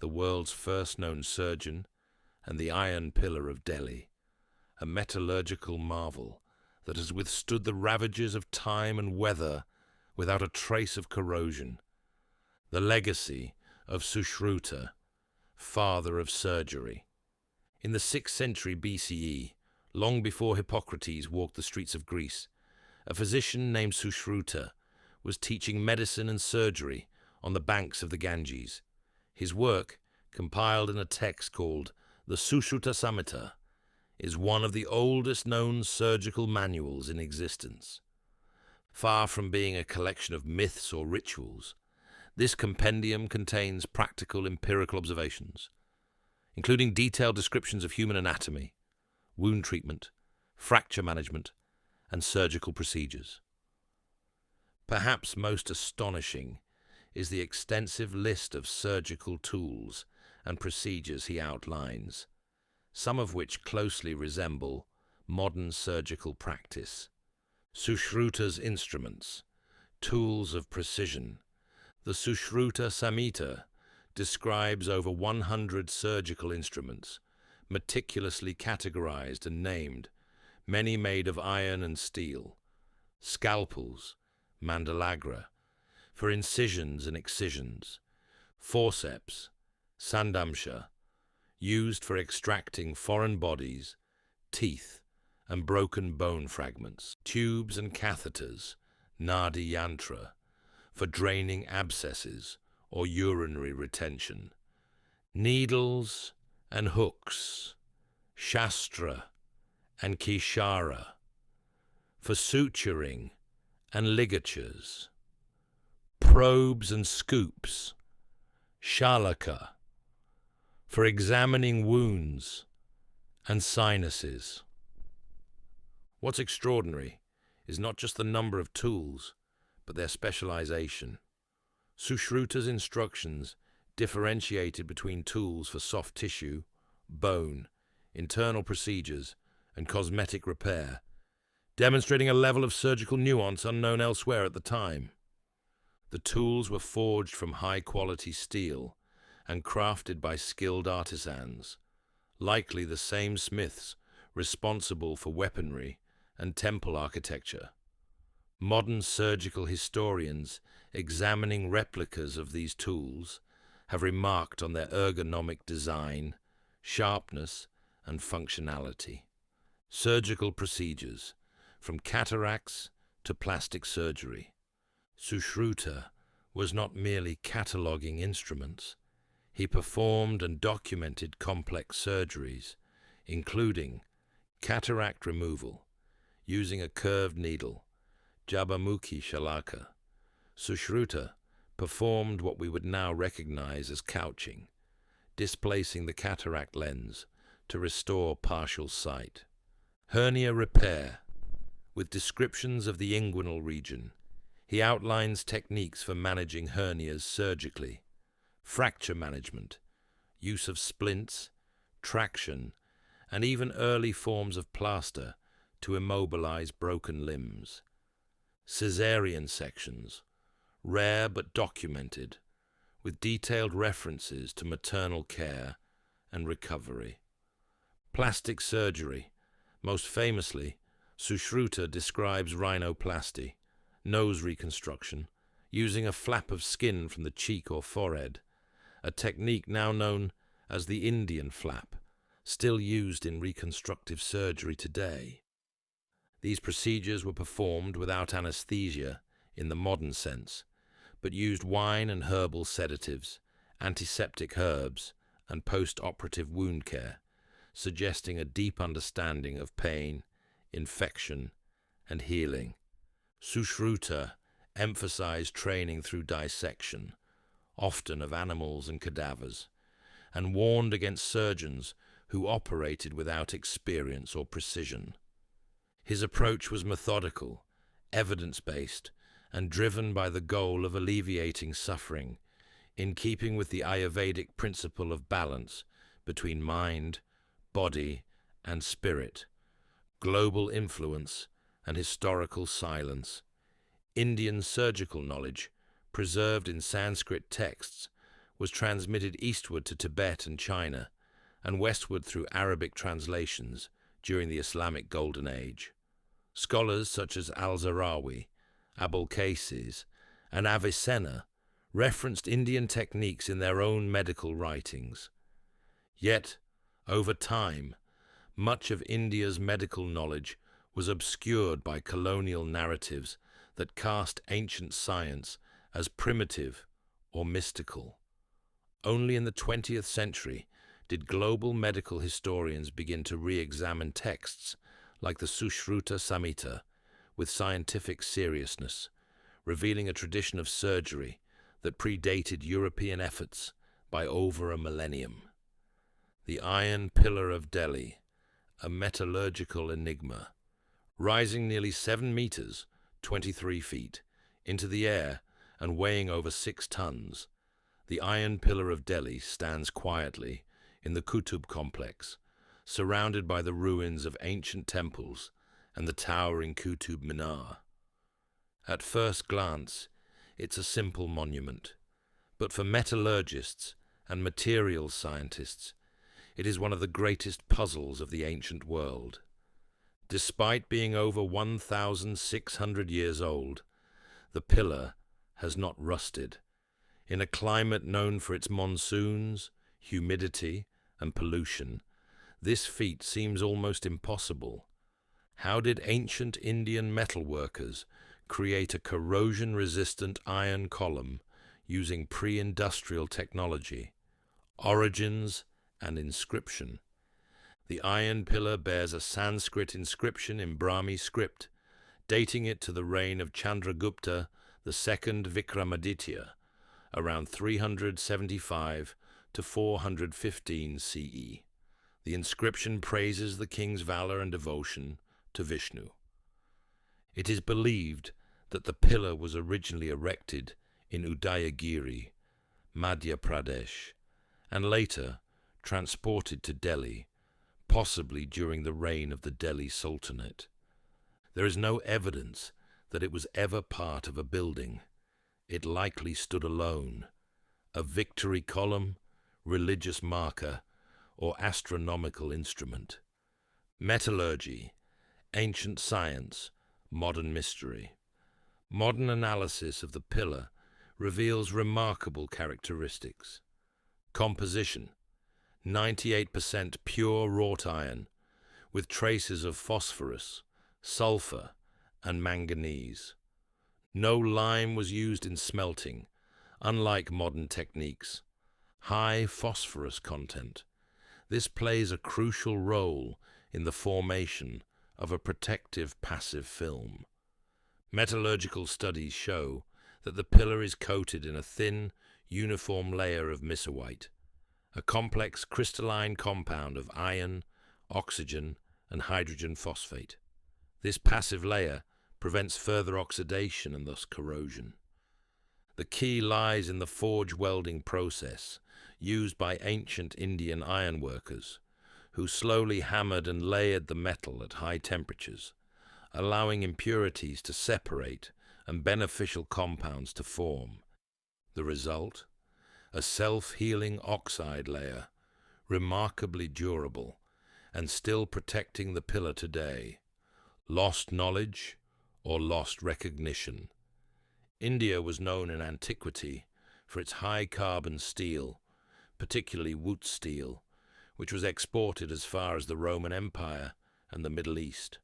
the world's first known surgeon, and the iron pillar of Delhi, a metallurgical marvel that has withstood the ravages of time and weather without a trace of corrosion. The legacy of Sushruta, father of surgery. In the 6th century BCE, long before Hippocrates walked the streets of Greece, a physician named Sushruta was teaching medicine and surgery on the banks of the Ganges. His work, compiled in a text called the Sushruta Samhita, is one of the oldest known surgical manuals in existence. Far from being a collection of myths or rituals, this compendium contains practical empirical observations, including detailed descriptions of human anatomy, wound treatment, fracture management, and surgical procedures. Perhaps most astonishing is the extensive list of surgical tools and procedures he outlines, some of which closely resemble modern surgical practice. Sushruta's instruments, tools of precision. The Sushruta Samhita describes over 100 surgical instruments, meticulously categorized and named, many made of iron and steel, scalpels, mandalagra, for incisions and excisions, forceps, sandamsha, used for extracting foreign bodies, teeth, and broken bone fragments, tubes and catheters, nadi yantra, for draining abscesses or urinary retention, needles and hooks, shastra and kishara, for suturing and ligatures, probes and scoops, shalaka, for examining wounds and sinuses. What's extraordinary is not just the number of tools, but their specialization. Sushruta's instructions differentiated between tools for soft tissue, bone, internal procedures, and cosmetic repair, demonstrating a level of surgical nuance unknown elsewhere at the time. The tools were forged from high-quality steel and crafted by skilled artisans, likely the same smiths responsible for weaponry and temple architecture. Modern surgical historians examining replicas of these tools have remarked on their ergonomic design, sharpness, and functionality. Surgical procedures, from cataracts to plastic surgery. Sushruta was not merely cataloguing instruments. He performed and documented complex surgeries, including cataract removal, using a curved needle, Jabamukhi Shalaka. Sushruta performed what we would now recognize as couching, displacing the cataract lens to restore partial sight. Hernia repair, with descriptions of the inguinal region. He outlines techniques for managing hernias surgically. Fracture management, use of splints, traction, and even early forms of plaster to immobilize broken limbs. Caesarean sections, rare but documented, with detailed references to maternal care and recovery. Plastic surgery, most famously, Sushruta describes rhinoplasty, nose reconstruction, using a flap of skin from the cheek or forehead, a technique now known as the Indian flap, still used in reconstructive surgery today. These procedures were performed without anesthesia in the modern sense, but used wine and herbal sedatives, antiseptic herbs, and post-operative wound care, suggesting a deep understanding of pain, infection, and healing. Sushruta emphasized training through dissection, often of animals and cadavers, and warned against surgeons who operated without experience or precision. His approach was methodical, evidence-based, and driven by the goal of alleviating suffering, in keeping with the Ayurvedic principle of balance between mind, body, and spirit, global influence, and historical silence. Indian surgical knowledge, preserved in Sanskrit texts, was transmitted eastward to Tibet and China, and westward through Arabic translations during the Islamic Golden Age. Scholars such as Al-Zarawi, Abulcases, and Avicenna referenced Indian techniques in their own medical writings. Yet, over time, much of India's medical knowledge was obscured by colonial narratives that cast ancient science as primitive or mystical. Only in the 20th century did global medical historians begin to re-examine texts like the Sushruta Samhita with scientific seriousness, revealing a tradition of surgery that predated European efforts by over a millennium. The Iron Pillar of Delhi, a metallurgical enigma, rising nearly 7 meters, 23 feet, into the air and weighing over 6 tons, the Iron Pillar of Delhi stands quietly in the Qutub complex, surrounded by the ruins of ancient temples and the towering Qutub Minar. At first glance, it's a simple monument, but for metallurgists and materials scientists, it is one of the greatest puzzles of the ancient world. Despite being over 1,600 years old, the pillar has not rusted. In a climate known for its monsoons, humidity, and pollution, this feat seems almost impossible. How did ancient Indian metalworkers create a corrosion-resistant iron column using pre-industrial technology? Origins and inscription. The Iron Pillar bears a Sanskrit inscription in Brahmi script, dating it to the reign of Chandragupta II Vikramaditya, around 375 to 415 CE. The inscription praises the king's valor and devotion to Vishnu. It is believed that the pillar was originally erected in Udayagiri, Madhya Pradesh, and later transported to Delhi, possibly during the reign of the Delhi Sultanate. There is no evidence that it was ever part of a building. It likely stood alone, a victory column, religious marker, or astronomical instrument. Metallurgy, ancient science, modern mystery. Modern analysis of the pillar reveals remarkable characteristics. Composition: 98% pure wrought iron, with traces of phosphorus, sulfur, and manganese. No lime was used in smelting, unlike modern techniques. High phosphorus content. This plays a crucial role in the formation of a protective passive film. Metallurgical studies show that the pillar is coated in a thin, uniform layer of misoite, a complex crystalline compound of iron, oxygen, and hydrogen phosphate. This passive layer prevents further oxidation and thus corrosion. The key lies in the forge welding process used by ancient Indian ironworkers, who slowly hammered and layered the metal at high temperatures, allowing impurities to separate and beneficial compounds to form. The result? A self-healing oxide layer, remarkably durable, and still protecting the pillar today. Lost knowledge or lost recognition? India was known in antiquity for its high-carbon steel, particularly wood steel, which was exported as far as the Roman Empire and the Middle East.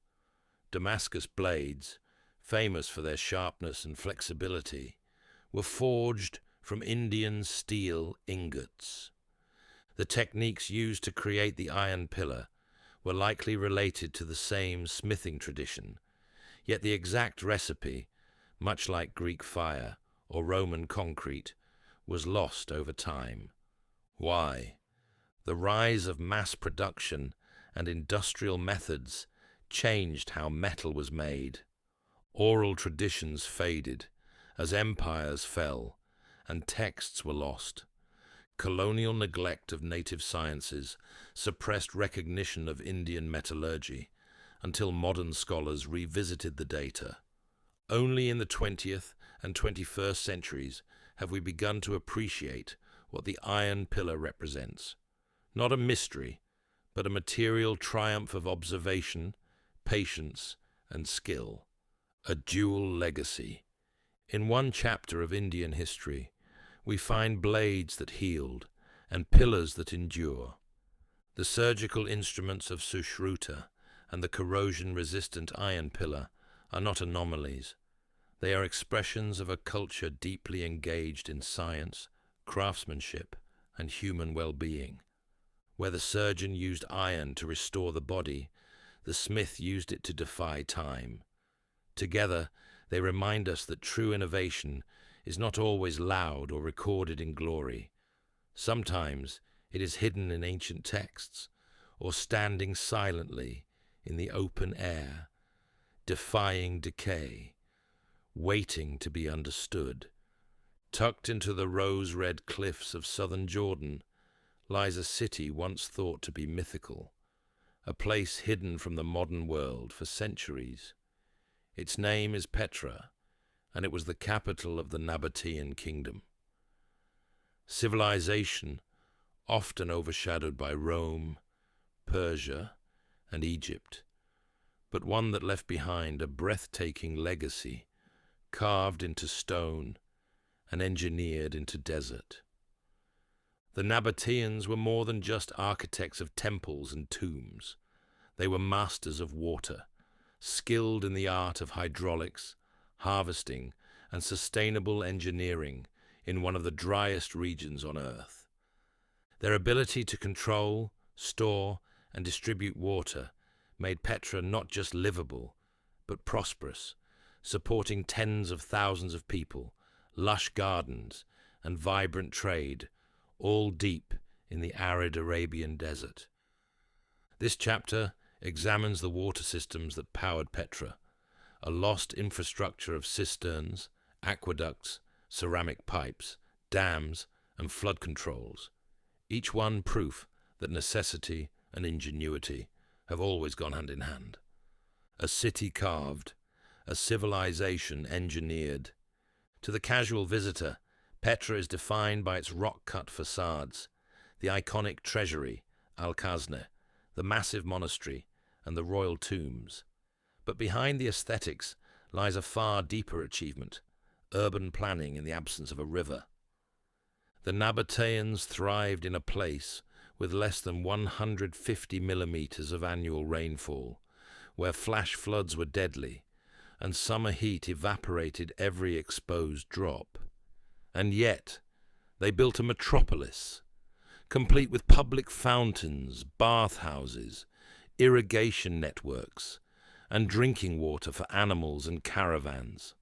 Damascus blades, famous for their sharpness and flexibility, were forged from Indian steel ingots. The techniques used to create the iron pillar were likely related to the same smithing tradition, yet the exact recipe, much like Greek fire or Roman concrete, was lost over time. Why? The rise of mass production and industrial methods changed how metal was made. Oral traditions faded as empires fell and texts were lost. Colonial neglect of native sciences suppressed recognition of Indian metallurgy until modern scholars revisited the data. Only in the 20th and 21st centuries have we begun to appreciate what the iron pillar represents. Not a mystery, but a material triumph of observation, patience, and skill. A dual legacy. In one chapter of Indian history, we find blades that healed and pillars that endure. The surgical instruments of Sushruta and the corrosion-resistant iron pillar are not anomalies. They are expressions of a culture deeply engaged in science, craftsmanship, and human well-being. Where the surgeon used iron to restore the body, the smith used it to defy time. Together, they remind us that true innovation is not always loud or recorded in glory. Sometimes it is hidden in ancient texts or standing silently in the open air, defying decay, waiting to be understood. Tucked into the rose-red cliffs of southern Jordan lies a city once thought to be mythical, a place hidden from the modern world for centuries. Its name is Petra, and it was the capital of the Nabatean kingdom. Civilization, often overshadowed by Rome, Persia, and Egypt, but one that left behind a breathtaking legacy, carved into stone and engineered into desert. The Nabateans were more than just architects of temples and tombs. They were masters of water, skilled in the art of hydraulics, harvesting, and sustainable engineering in one of the driest regions on Earth. Their ability to control, store, and distribute water made Petra not just livable, but prosperous, supporting tens of thousands of people, lush gardens, and vibrant trade, all deep in the arid Arabian desert. This chapter examines the water systems that powered Petra, a lost infrastructure of cisterns, aqueducts, ceramic pipes, dams, and flood controls, each one proof that necessity and ingenuity have always gone hand in hand. A city carved, a civilization engineered. To the casual visitor, Petra is defined by its rock-cut facades, the iconic treasury, Al-Khazne, the massive monastery, and the royal tombs. But behind the aesthetics lies a far deeper achievement: urban planning in the absence of a river. The Nabateans thrived in a place with less than 150 millimeters of annual rainfall, where flash floods were deadly, and summer heat evaporated every exposed drop. And yet, they built a metropolis, complete with public fountains, bathhouses, irrigation networks, and drinking water for animals and caravans.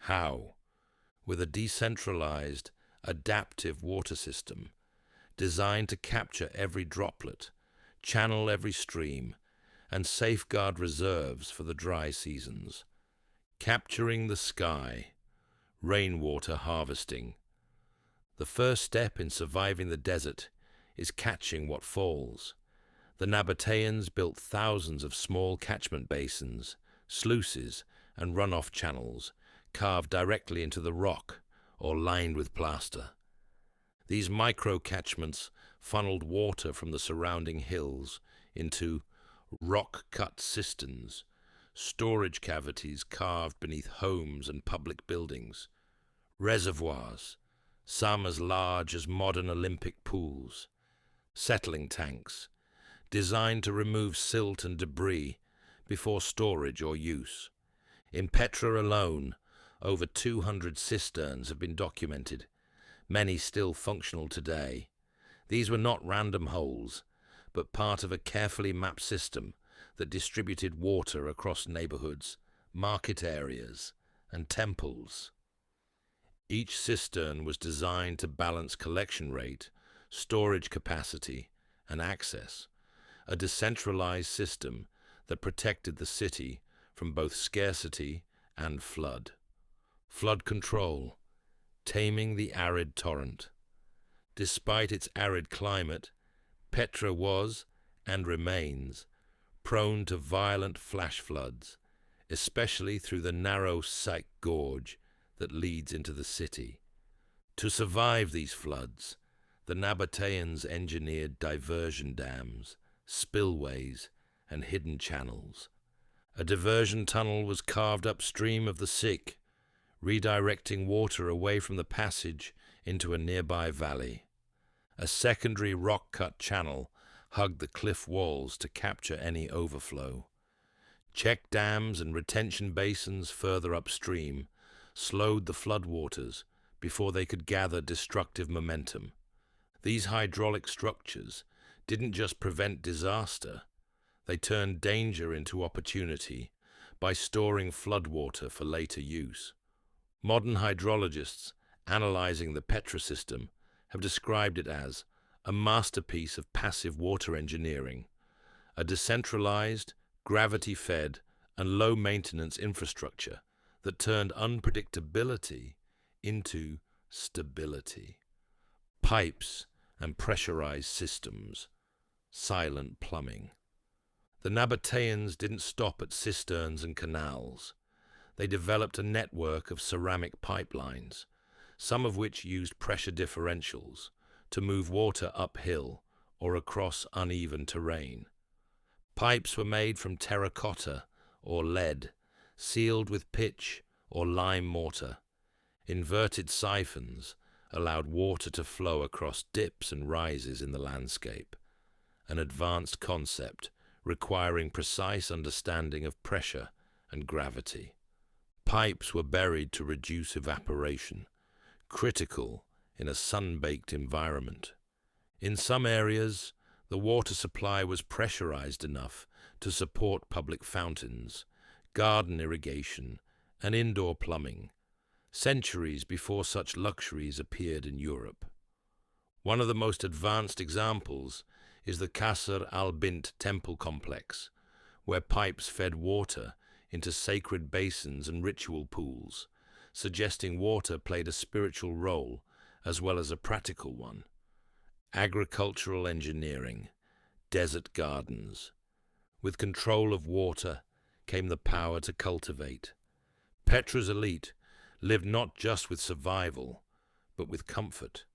How? With a decentralized, adaptive water system designed to capture every droplet, channel every stream, and safeguard reserves for the dry seasons. Capturing the sky, rainwater harvesting. The first step in surviving the desert is catching what falls. The Nabateans built thousands of small catchment basins, sluices, and runoff channels carved directly into the rock or lined with plaster. These micro-catchments funneled water from the surrounding hills into rock-cut cisterns, storage cavities carved beneath homes and public buildings, reservoirs, some as large as modern Olympic pools, settling tanks, designed to remove silt and debris before storage or use. In Petra alone, over 200 cisterns have been documented, many still functional today. These were not random holes, but part of a carefully mapped system that distributed water across neighborhoods, market areas, and temples. Each cistern was designed to balance collection rate, storage capacity, and access, a decentralized system that protected the city from both scarcity and flood. Flood control, taming the arid torrent. Despite its arid climate, Petra was, and remains, prone to violent flash floods, especially through the narrow Syke Gorge that leads into the city. To survive these floods, the Nabateans engineered diversion dams, spillways, and hidden channels. A diversion tunnel was carved upstream of the Syke, redirecting water away from the passage into a nearby valley. A secondary rock-cut channel hugged the cliff walls to capture any overflow. Check dams and retention basins further upstream slowed the floodwaters before they could gather destructive momentum. These hydraulic structures didn't just prevent disaster, they turned danger into opportunity by storing floodwater for later use. Modern hydrologists analyzing the Petra system have described it as a masterpiece of passive water engineering, a decentralized, gravity-fed, and low-maintenance infrastructure that turned unpredictability into stability. Pipes and pressurized systems, silent plumbing. The Nabateans didn't stop at cisterns and canals. They developed a network of ceramic pipelines, some of which used pressure differentials to move water uphill or across uneven terrain. Pipes were made from terracotta or lead, sealed with pitch or lime mortar. Inverted siphons allowed water to flow across dips and rises in the landscape, an advanced concept requiring precise understanding of pressure and gravity. Pipes were buried to reduce evaporation, critical in a sun-baked environment. In some areas, the water supply was pressurized enough to support public fountains, garden irrigation, and indoor plumbing, centuries before such luxuries appeared in Europe. One of the most advanced examples is the Qasr al-Bint temple complex, where pipes fed water into sacred basins and ritual pools, suggesting water played a spiritual role as well as a practical one. Agricultural engineering, desert gardens. With control of water came the power to cultivate. Petra's elite lived not just with survival, but with comfort.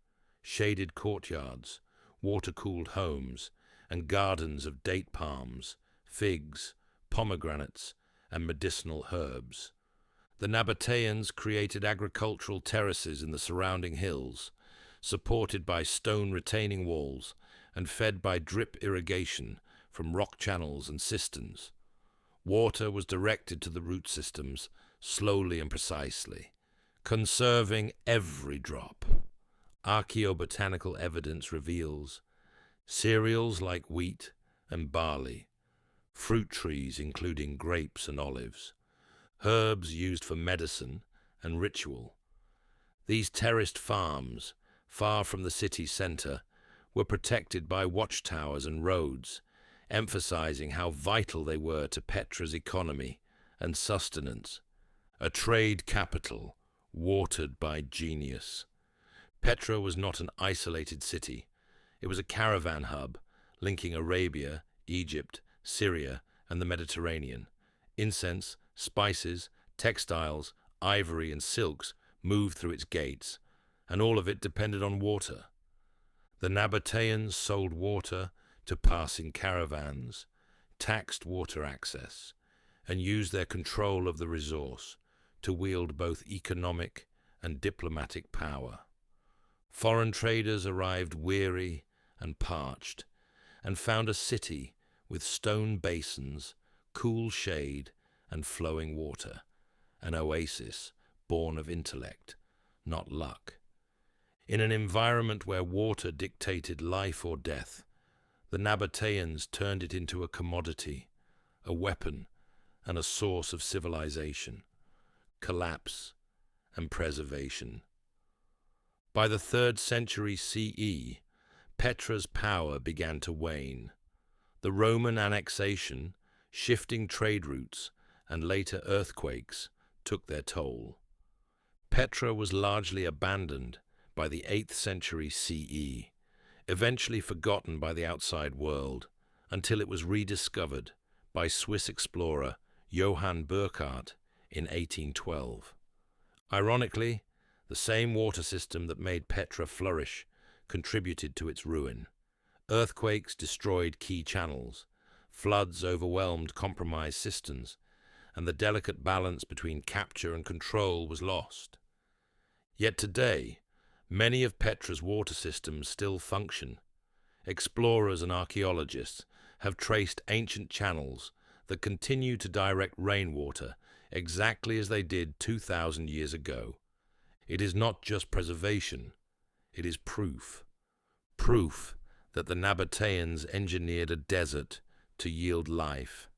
Shaded courtyards, water-cooled homes, and gardens of date palms, figs, pomegranates, and medicinal herbs. The Nabateans created agricultural terraces in the surrounding hills, supported by stone retaining walls and fed by drip irrigation from rock channels and cisterns. Water was directed to the root systems slowly and precisely, conserving every drop. Archaeobotanical evidence reveals cereals like wheat and barley, fruit trees including grapes and olives, herbs used for medicine and ritual. These terraced farms, far from the city centre, were protected by watchtowers and roads, emphasizing how vital they were to Petra's economy and sustenance. A trade capital, watered by genius. Petra was not an isolated city. It was a caravan hub linking Arabia, Egypt, Syria, and the Mediterranean. Incense, spices, textiles, ivory, and silks moved through its gates, and all of it depended on water. The Nabateans sold water to passing caravans, taxed water access, and used their control of the resource to wield both economic and diplomatic power. Foreign traders arrived weary and parched, and found a city with stone basins, cool shade, and flowing water, an oasis born of intellect, not luck. In an environment where water dictated life or death, the Nabateans turned it into a commodity, a weapon, and a source of civilization, collapse, and preservation. By the 3rd century CE, Petra's power began to wane. The Roman annexation, shifting trade routes, and later earthquakes took their toll. Petra was largely abandoned by the 8th century CE, eventually forgotten by the outside world, until it was rediscovered by Swiss explorer Johann Burckhardt in 1812. Ironically, the same water system that made Petra flourish contributed to its ruin. Earthquakes destroyed key channels, floods overwhelmed compromised cisterns, and the delicate balance between capture and control was lost. Yet today, many of Petra's water systems still function. Explorers and archaeologists have traced ancient channels that continue to direct rainwater exactly as they did 2,000 years ago. It is not just preservation, it is proof. Proof that the Nabateans engineered a desert to yield life.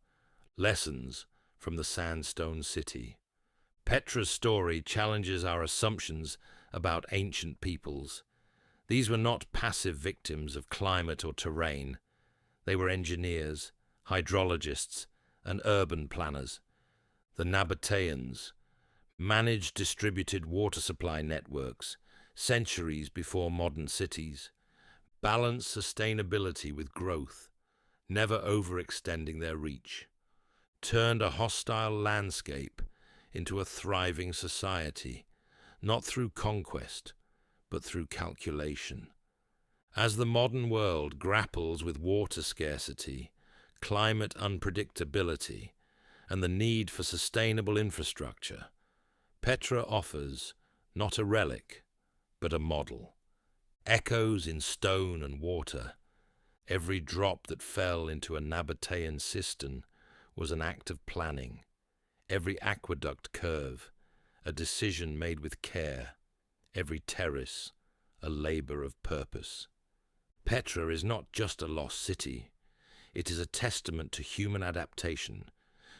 Lessons from the sandstone city. Petra's story challenges our assumptions about ancient peoples. These were not passive victims of climate or terrain. They were engineers, hydrologists, and urban planners. The Nabateans managed distributed water supply networks centuries before modern cities, balanced sustainability with growth, never overextending their reach, turned a hostile landscape into a thriving society, not through conquest, but through calculation. As the modern world grapples with water scarcity, climate unpredictability, and the need for sustainable infrastructure, Petra offers not a relic, but a model. Echoes in stone and water. Every drop that fell into a Nabatean cistern was an act of planning. Every aqueduct curve, a decision made with care. Every terrace, a labor of purpose. Petra is not just a lost city. It is a testament to human adaptation,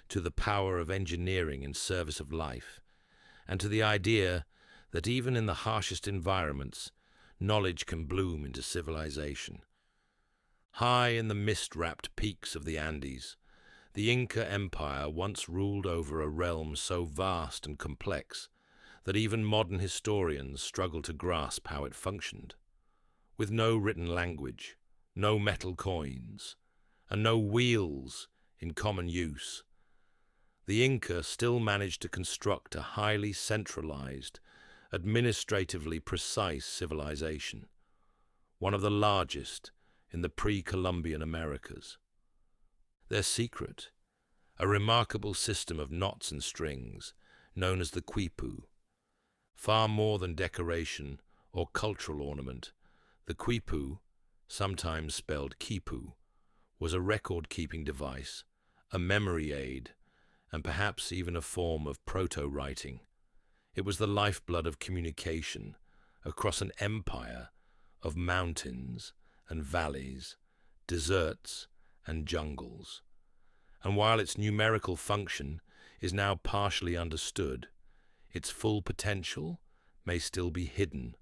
to the power of engineering in service of life, and to the idea that even in the harshest environments, knowledge can bloom into civilization. High in the mist-wrapped peaks of the Andes, the Inca Empire once ruled over a realm so vast and complex that even modern historians struggle to grasp how it functioned. With no written language, no metal coins, and no wheels in common use, the Inca still managed to construct a highly centralized, administratively precise civilization, one of the largest in the pre-Columbian Americas. Their secret, a remarkable system of knots and strings known as the quipu. Far more than decoration or cultural ornament, the quipu, sometimes spelled kipu, was a record-keeping device, a memory aid, and perhaps even a form of proto-writing. It was the lifeblood of communication across an empire of mountains and valleys, deserts and jungles. And while its numerical function is now partially understood, its full potential may still be hidden,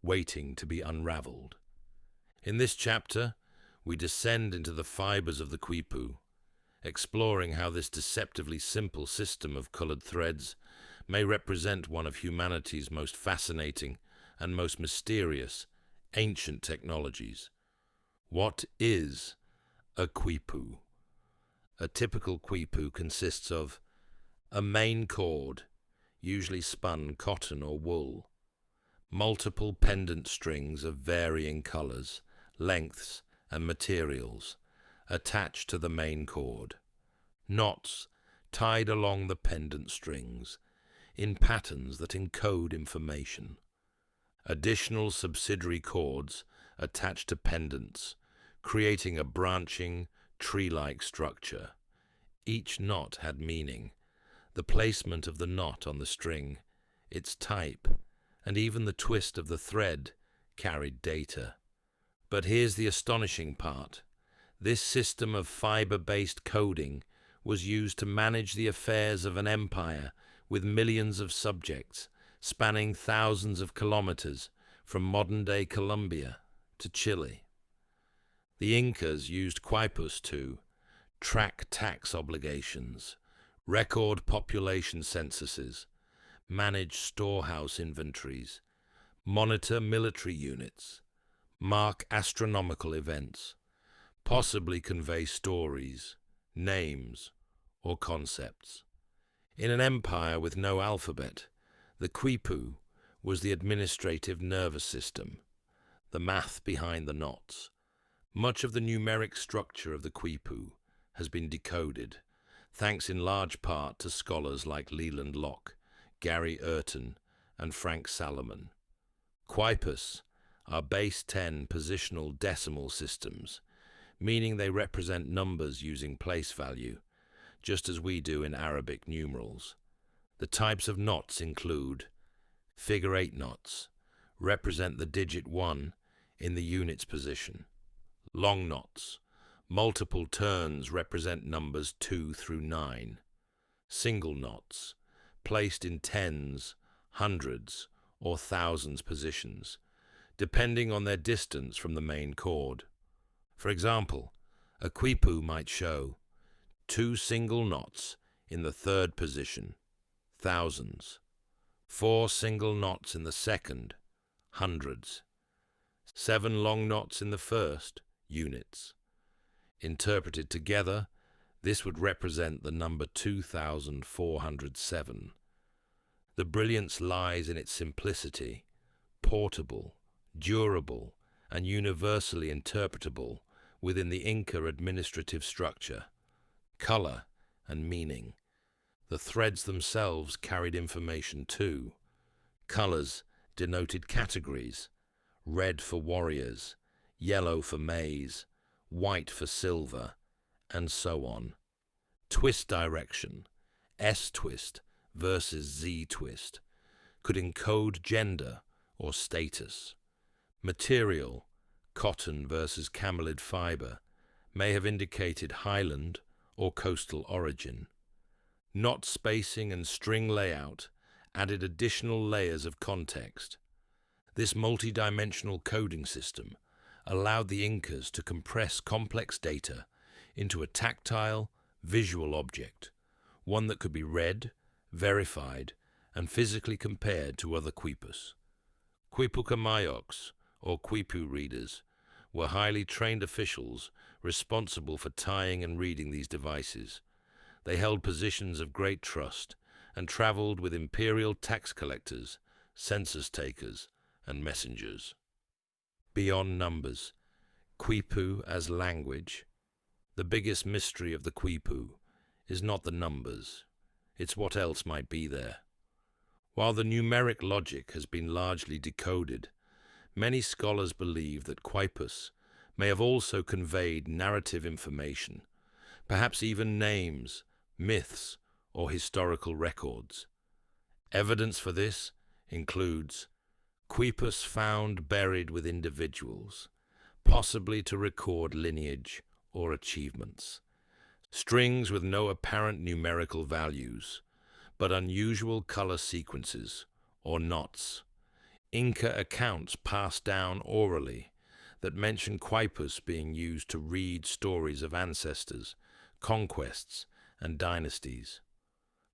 waiting to be unraveled. In this chapter, we descend into the fibers of the quipu, exploring how this deceptively simple system of colored threads may represent one of humanity's most fascinating and most mysterious ancient technologies. What is a quipu? A typical quipu consists of a main cord, usually spun cotton or wool, multiple pendant strings of varying colors, lengths, and materials attached to the main cord, knots tied along the pendant strings in patterns that encode information, additional subsidiary cords attached to pendants, creating a branching, tree-like structure. Each knot had meaning, the placement of the knot on the string, its type, and even the twist of the thread carried data. But here's the astonishing part. This system of fiber-based coding was used to manage the affairs of an empire with millions of subjects, spanning thousands of kilometers from modern-day Colombia to Chile. The Incas used quipus to track tax obligations, record population censuses, manage storehouse inventories, monitor military units, mark astronomical events, possibly convey stories, names, or concepts. In an empire with no alphabet, the quipu was the administrative nervous system, the math behind the knots. Much of the numeric structure of the quipu has been decoded, thanks in large part to scholars like Leland Locke, Gary Urton, and Frank Salomon. Quipus are base 10 positional decimal systems, meaning they represent numbers using place value, just as we do in Arabic numerals. The types of knots include figure 8 knots, represent the digit 1 in the unit's position. Long knots, multiple turns represent numbers 2 through 9. Single knots, placed in tens, hundreds, or thousands positions, depending on their distance from the main chord. For example, a quipu might show 2 single knots in the third position, thousands, 4 single knots in the second, hundreds, 7 long knots in the first, units. Interpreted together, this would represent the number 2407. The brilliance lies in its simplicity, portable, durable, and universally interpretable within the Inca administrative structure. Color and meaning. The threads themselves carried information too. Colors denoted categories: red for warriors, yellow for maize, white for silver, and so on. Twist direction, S-twist versus Z-twist, could encode gender or status. Material, cotton versus camelid fiber, may have indicated highland or coastal origin. Knot spacing and string layout added additional layers of context. This multi-dimensional coding system allowed the Incas to compress complex data into a tactile, visual object, one that could be read, verified, and physically compared to other quipus. Quipucamayos, or quipu readers, were highly trained officials responsible for tying and reading these devices. They held positions of great trust and traveled with imperial tax collectors, census takers, and messengers. Beyond numbers, Quipu as language. The biggest mystery of the Quipu is not the numbers, it's what else might be there. While the numeric logic has been largely decoded, many scholars believe that Quipus may have also conveyed narrative information, perhaps even names, myths, or historical records. Evidence for this includes Quipus found buried with individuals, possibly to record lineage or achievements. Strings with no apparent numerical values, but unusual color sequences or knots. Inca accounts passed down orally that mention Quipus being used to read stories of ancestors, conquests, and dynasties.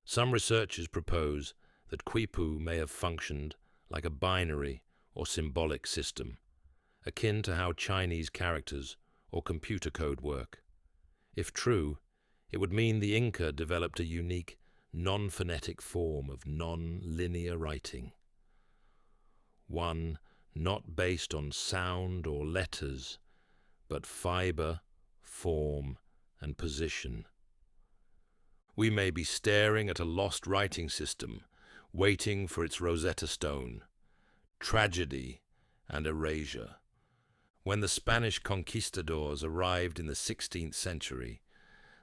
Some researchers propose that Quipu may have functioned like a binary or symbolic system, akin to how Chinese characters or computer code work. If true, it would mean the Inca developed a unique, non-phonetic form of non-linear writing. One not based on sound or letters, but fiber, form, and position. We may be staring at a lost writing system, waiting for its Rosetta Stone, tragedy, and erasure. When the Spanish conquistadors arrived in the 16th century,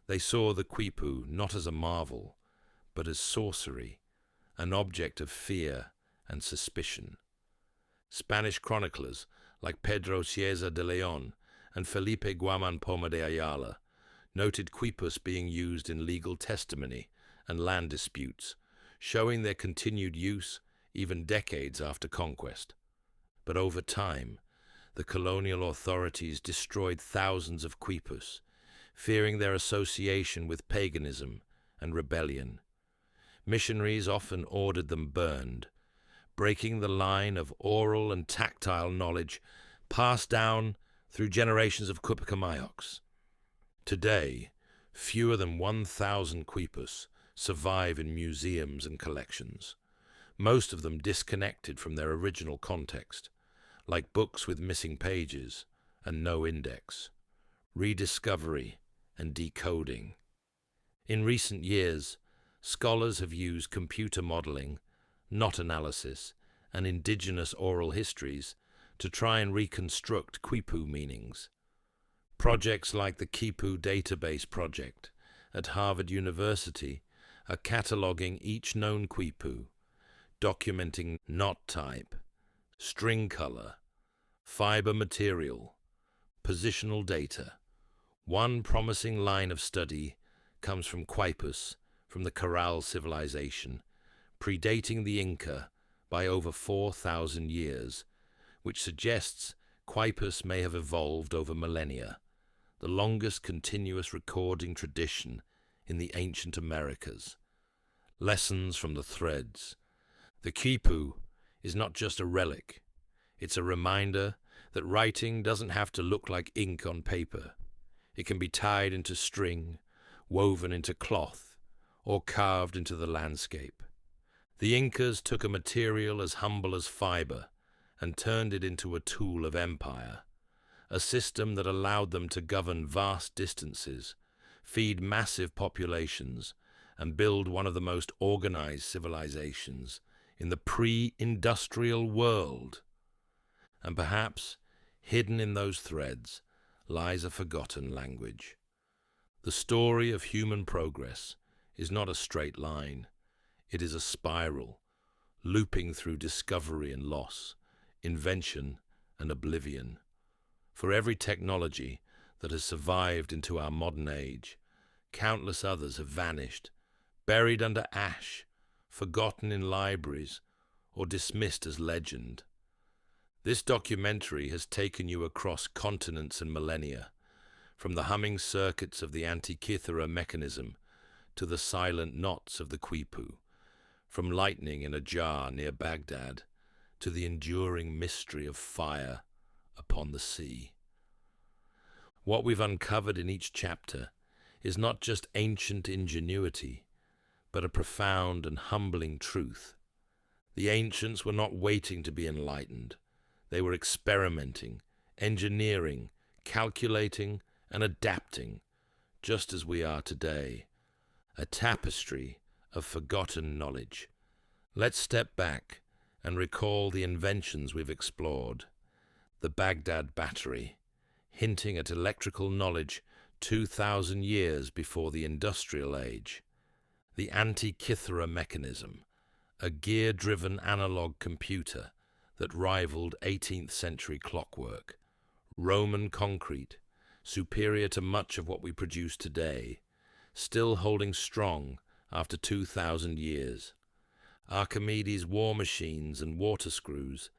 they saw the Quipu not as a marvel, but as sorcery, an object of fear and suspicion. Spanish chroniclers like Pedro Cieza de Leon and Felipe Guaman Poma de Ayala noted Quipus being used in legal testimony and land disputes, showing their continued use even decades after conquest. But over time, the colonial authorities destroyed thousands of Quipus, fearing their association with paganism and rebellion. Missionaries often ordered them burned, breaking the line of oral and tactile knowledge passed down through generations of Quipucamayos. Today, fewer than 1,000 Quipus survive in museums and collections, most of them disconnected from their original context, like books with missing pages and no index. Rediscovery and decoding. In recent years, scholars have used computer modeling, knot analysis, and indigenous oral histories to try and reconstruct Quipu meanings. Projects like the Quipu Database Project at Harvard University are cataloging each known Quipu, documenting knot type, string color, fiber material, positional data. One promising line of study comes from Quipus, from the Corral civilization, predating the Inca by over 4,000 years, which suggests Quipus may have evolved over millennia, the longest continuous recording tradition in the ancient Americas. Lessons from the threads. The Quipu is not just a relic, it's a reminder that writing doesn't have to look like ink on paper. It can be tied into string, woven into cloth, or carved into the landscape. The Incas took a material as humble as fiber and turned it into a tool of empire, a system that allowed them to govern vast distances, feed massive populations, and build one of the most organized civilizations in the pre-industrial world. And perhaps, hidden in those threads, lies a forgotten language. The story of human progress is not a straight line. It is a spiral, looping through discovery and loss, invention and oblivion. For every technology that has survived into our modern age, countless others have vanished, buried under ash, forgotten in libraries, or dismissed as legend. This documentary has taken you across continents and millennia, from the humming circuits of the Antikythera Mechanism to the silent knots of the Quipu, from lightning in a jar near Baghdad to the enduring mystery of fire upon the sea. What we've uncovered in each chapter is not just ancient ingenuity, but a profound and humbling truth. The ancients were not waiting to be enlightened. They were experimenting, engineering, calculating, and adapting, just as we are today. A tapestry of forgotten knowledge. Let's step back and recall the inventions we've explored. The Baghdad Battery, hinting at electrical knowledge 2,000 years before the Industrial Age. The Antikythera Mechanism, a gear-driven analog computer that rivaled 18th century clockwork. Roman concrete, superior to much of what we produce today, still holding strong after 2,000 years. Archimedes' war machines and water screws,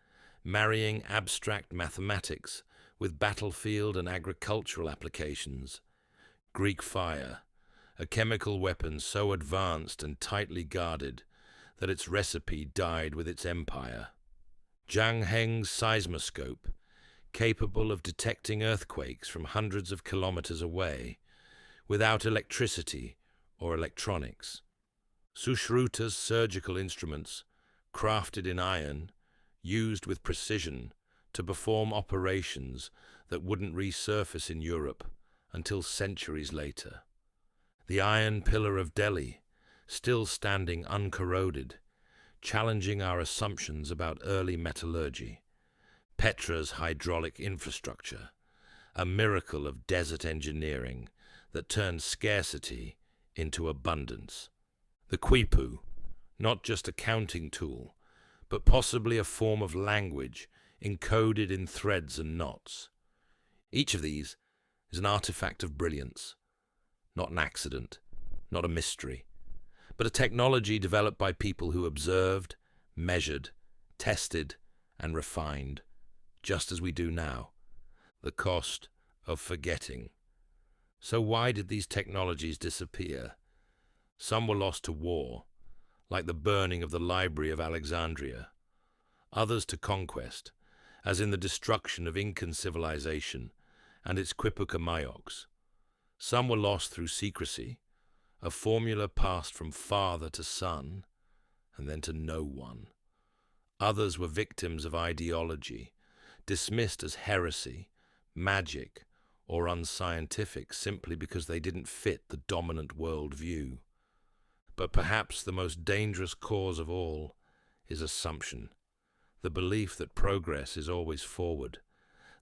marrying abstract mathematics with battlefield and agricultural applications. Greek fire, a chemical weapon so advanced and tightly guarded that its recipe died with its empire. Zhang Heng's seismoscope, capable of detecting earthquakes from hundreds of kilometers away, without electricity or electronics. Sushruta's surgical instruments, crafted in iron, used with precision to perform operations that wouldn't resurface in Europe until centuries later. The iron pillar of Delhi, still standing uncorroded, challenging our assumptions about early metallurgy. Petra's hydraulic infrastructure, a miracle of desert engineering that turned scarcity into abundance. The quipu, not just a counting tool, but possibly a form of language encoded in threads and knots. Each of these is an artifact of brilliance, not an accident, not a mystery, but a technology developed by people who observed, measured, tested, and refined, just as we do now. The cost of forgetting. So why did these technologies disappear? Some were lost to war, like the burning of the Library of Alexandria. Others to conquest, as in the destruction of Incan civilization and its Quipucamayos. Some were lost through secrecy, a formula passed from father to son, and then to no one. Others were victims of ideology, dismissed as heresy, magic, or unscientific simply because they didn't fit the dominant worldview. But perhaps the most dangerous cause of all is assumption, the belief that progress is always forward,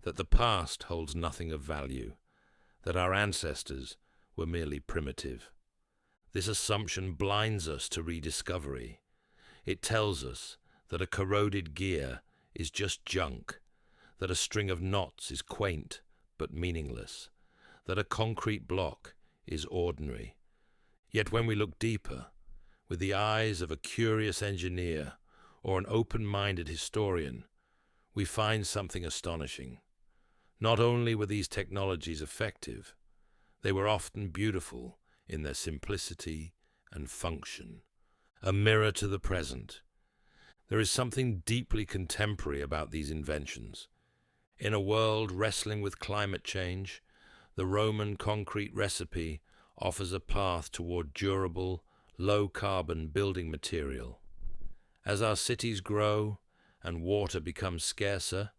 that the past holds nothing of value, that our ancestors were merely primitive. This assumption blinds us to rediscovery. It tells us that a corroded gear is just junk, that a string of knots is quaint but meaningless, that a concrete block is ordinary. Yet when we look deeper, with the eyes of a curious engineer or an open-minded historian, we find something astonishing. Not only were these technologies effective, they were often beautiful in their simplicity and function, a mirror to the present. There is something deeply contemporary about these inventions. In a world wrestling with climate change, the Roman concrete recipe offers a path toward durable, low-carbon building material. As our cities grow and water becomes scarcer,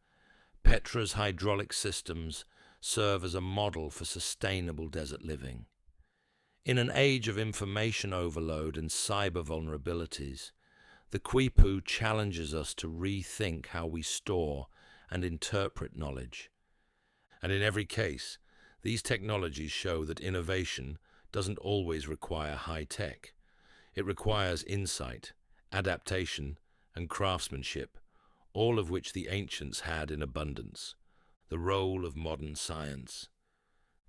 Petra's hydraulic systems serve as a model for sustainable desert living. In an age of information overload and cyber vulnerabilities, the quipu challenges us to rethink how we store and interpret knowledge. And in every case, these technologies show that innovation doesn't always require high tech. It requires insight, adaptation, and craftsmanship, all of which the ancients had in abundance. The role of modern science.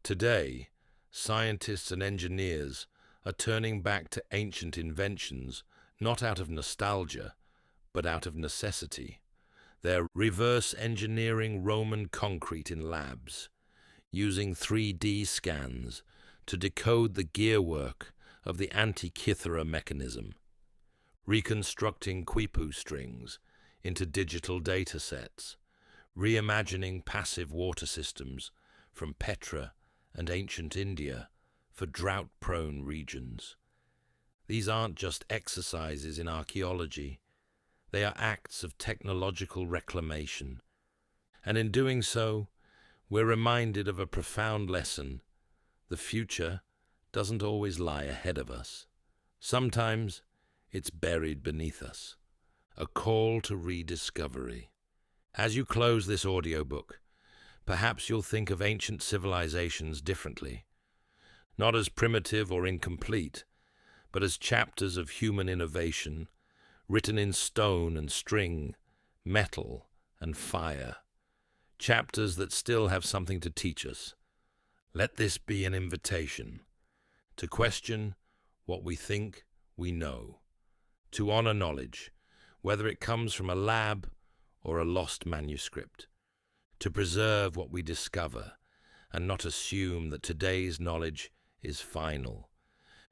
Today, scientists and engineers are turning back to ancient inventions, not out of nostalgia, but out of necessity. They're reverse engineering Roman concrete in labs, using 3D scans to decode the gearwork of the Antikythera Mechanism, reconstructing quipu strings into digital data sets, reimagining passive water systems from Petra and ancient India for drought-prone regions. These aren't just exercises in archaeology, they are acts of technological reclamation. And in doing so, we're reminded of a profound lesson. The future doesn't always lie ahead of us. Sometimes it's buried beneath us. A call to rediscovery. As you close this audiobook, perhaps you'll think of ancient civilizations differently. Not as primitive or incomplete, but as chapters of human innovation, written in stone and string, metal and fire. Chapters that still have something to teach us. Let this be an invitation to question what we think we know, to honor knowledge, whether it comes from a lab or a lost manuscript, to preserve what we discover and not assume that today's knowledge is final,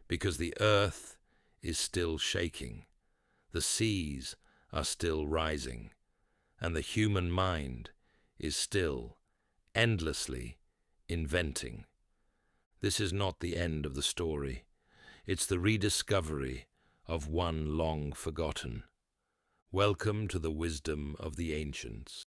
because the earth is still shaking, the seas are still rising, and the human mind is still endlessly inventing. This is not the end of the story. It's the rediscovery of one long forgotten. Welcome to the wisdom of the ancients.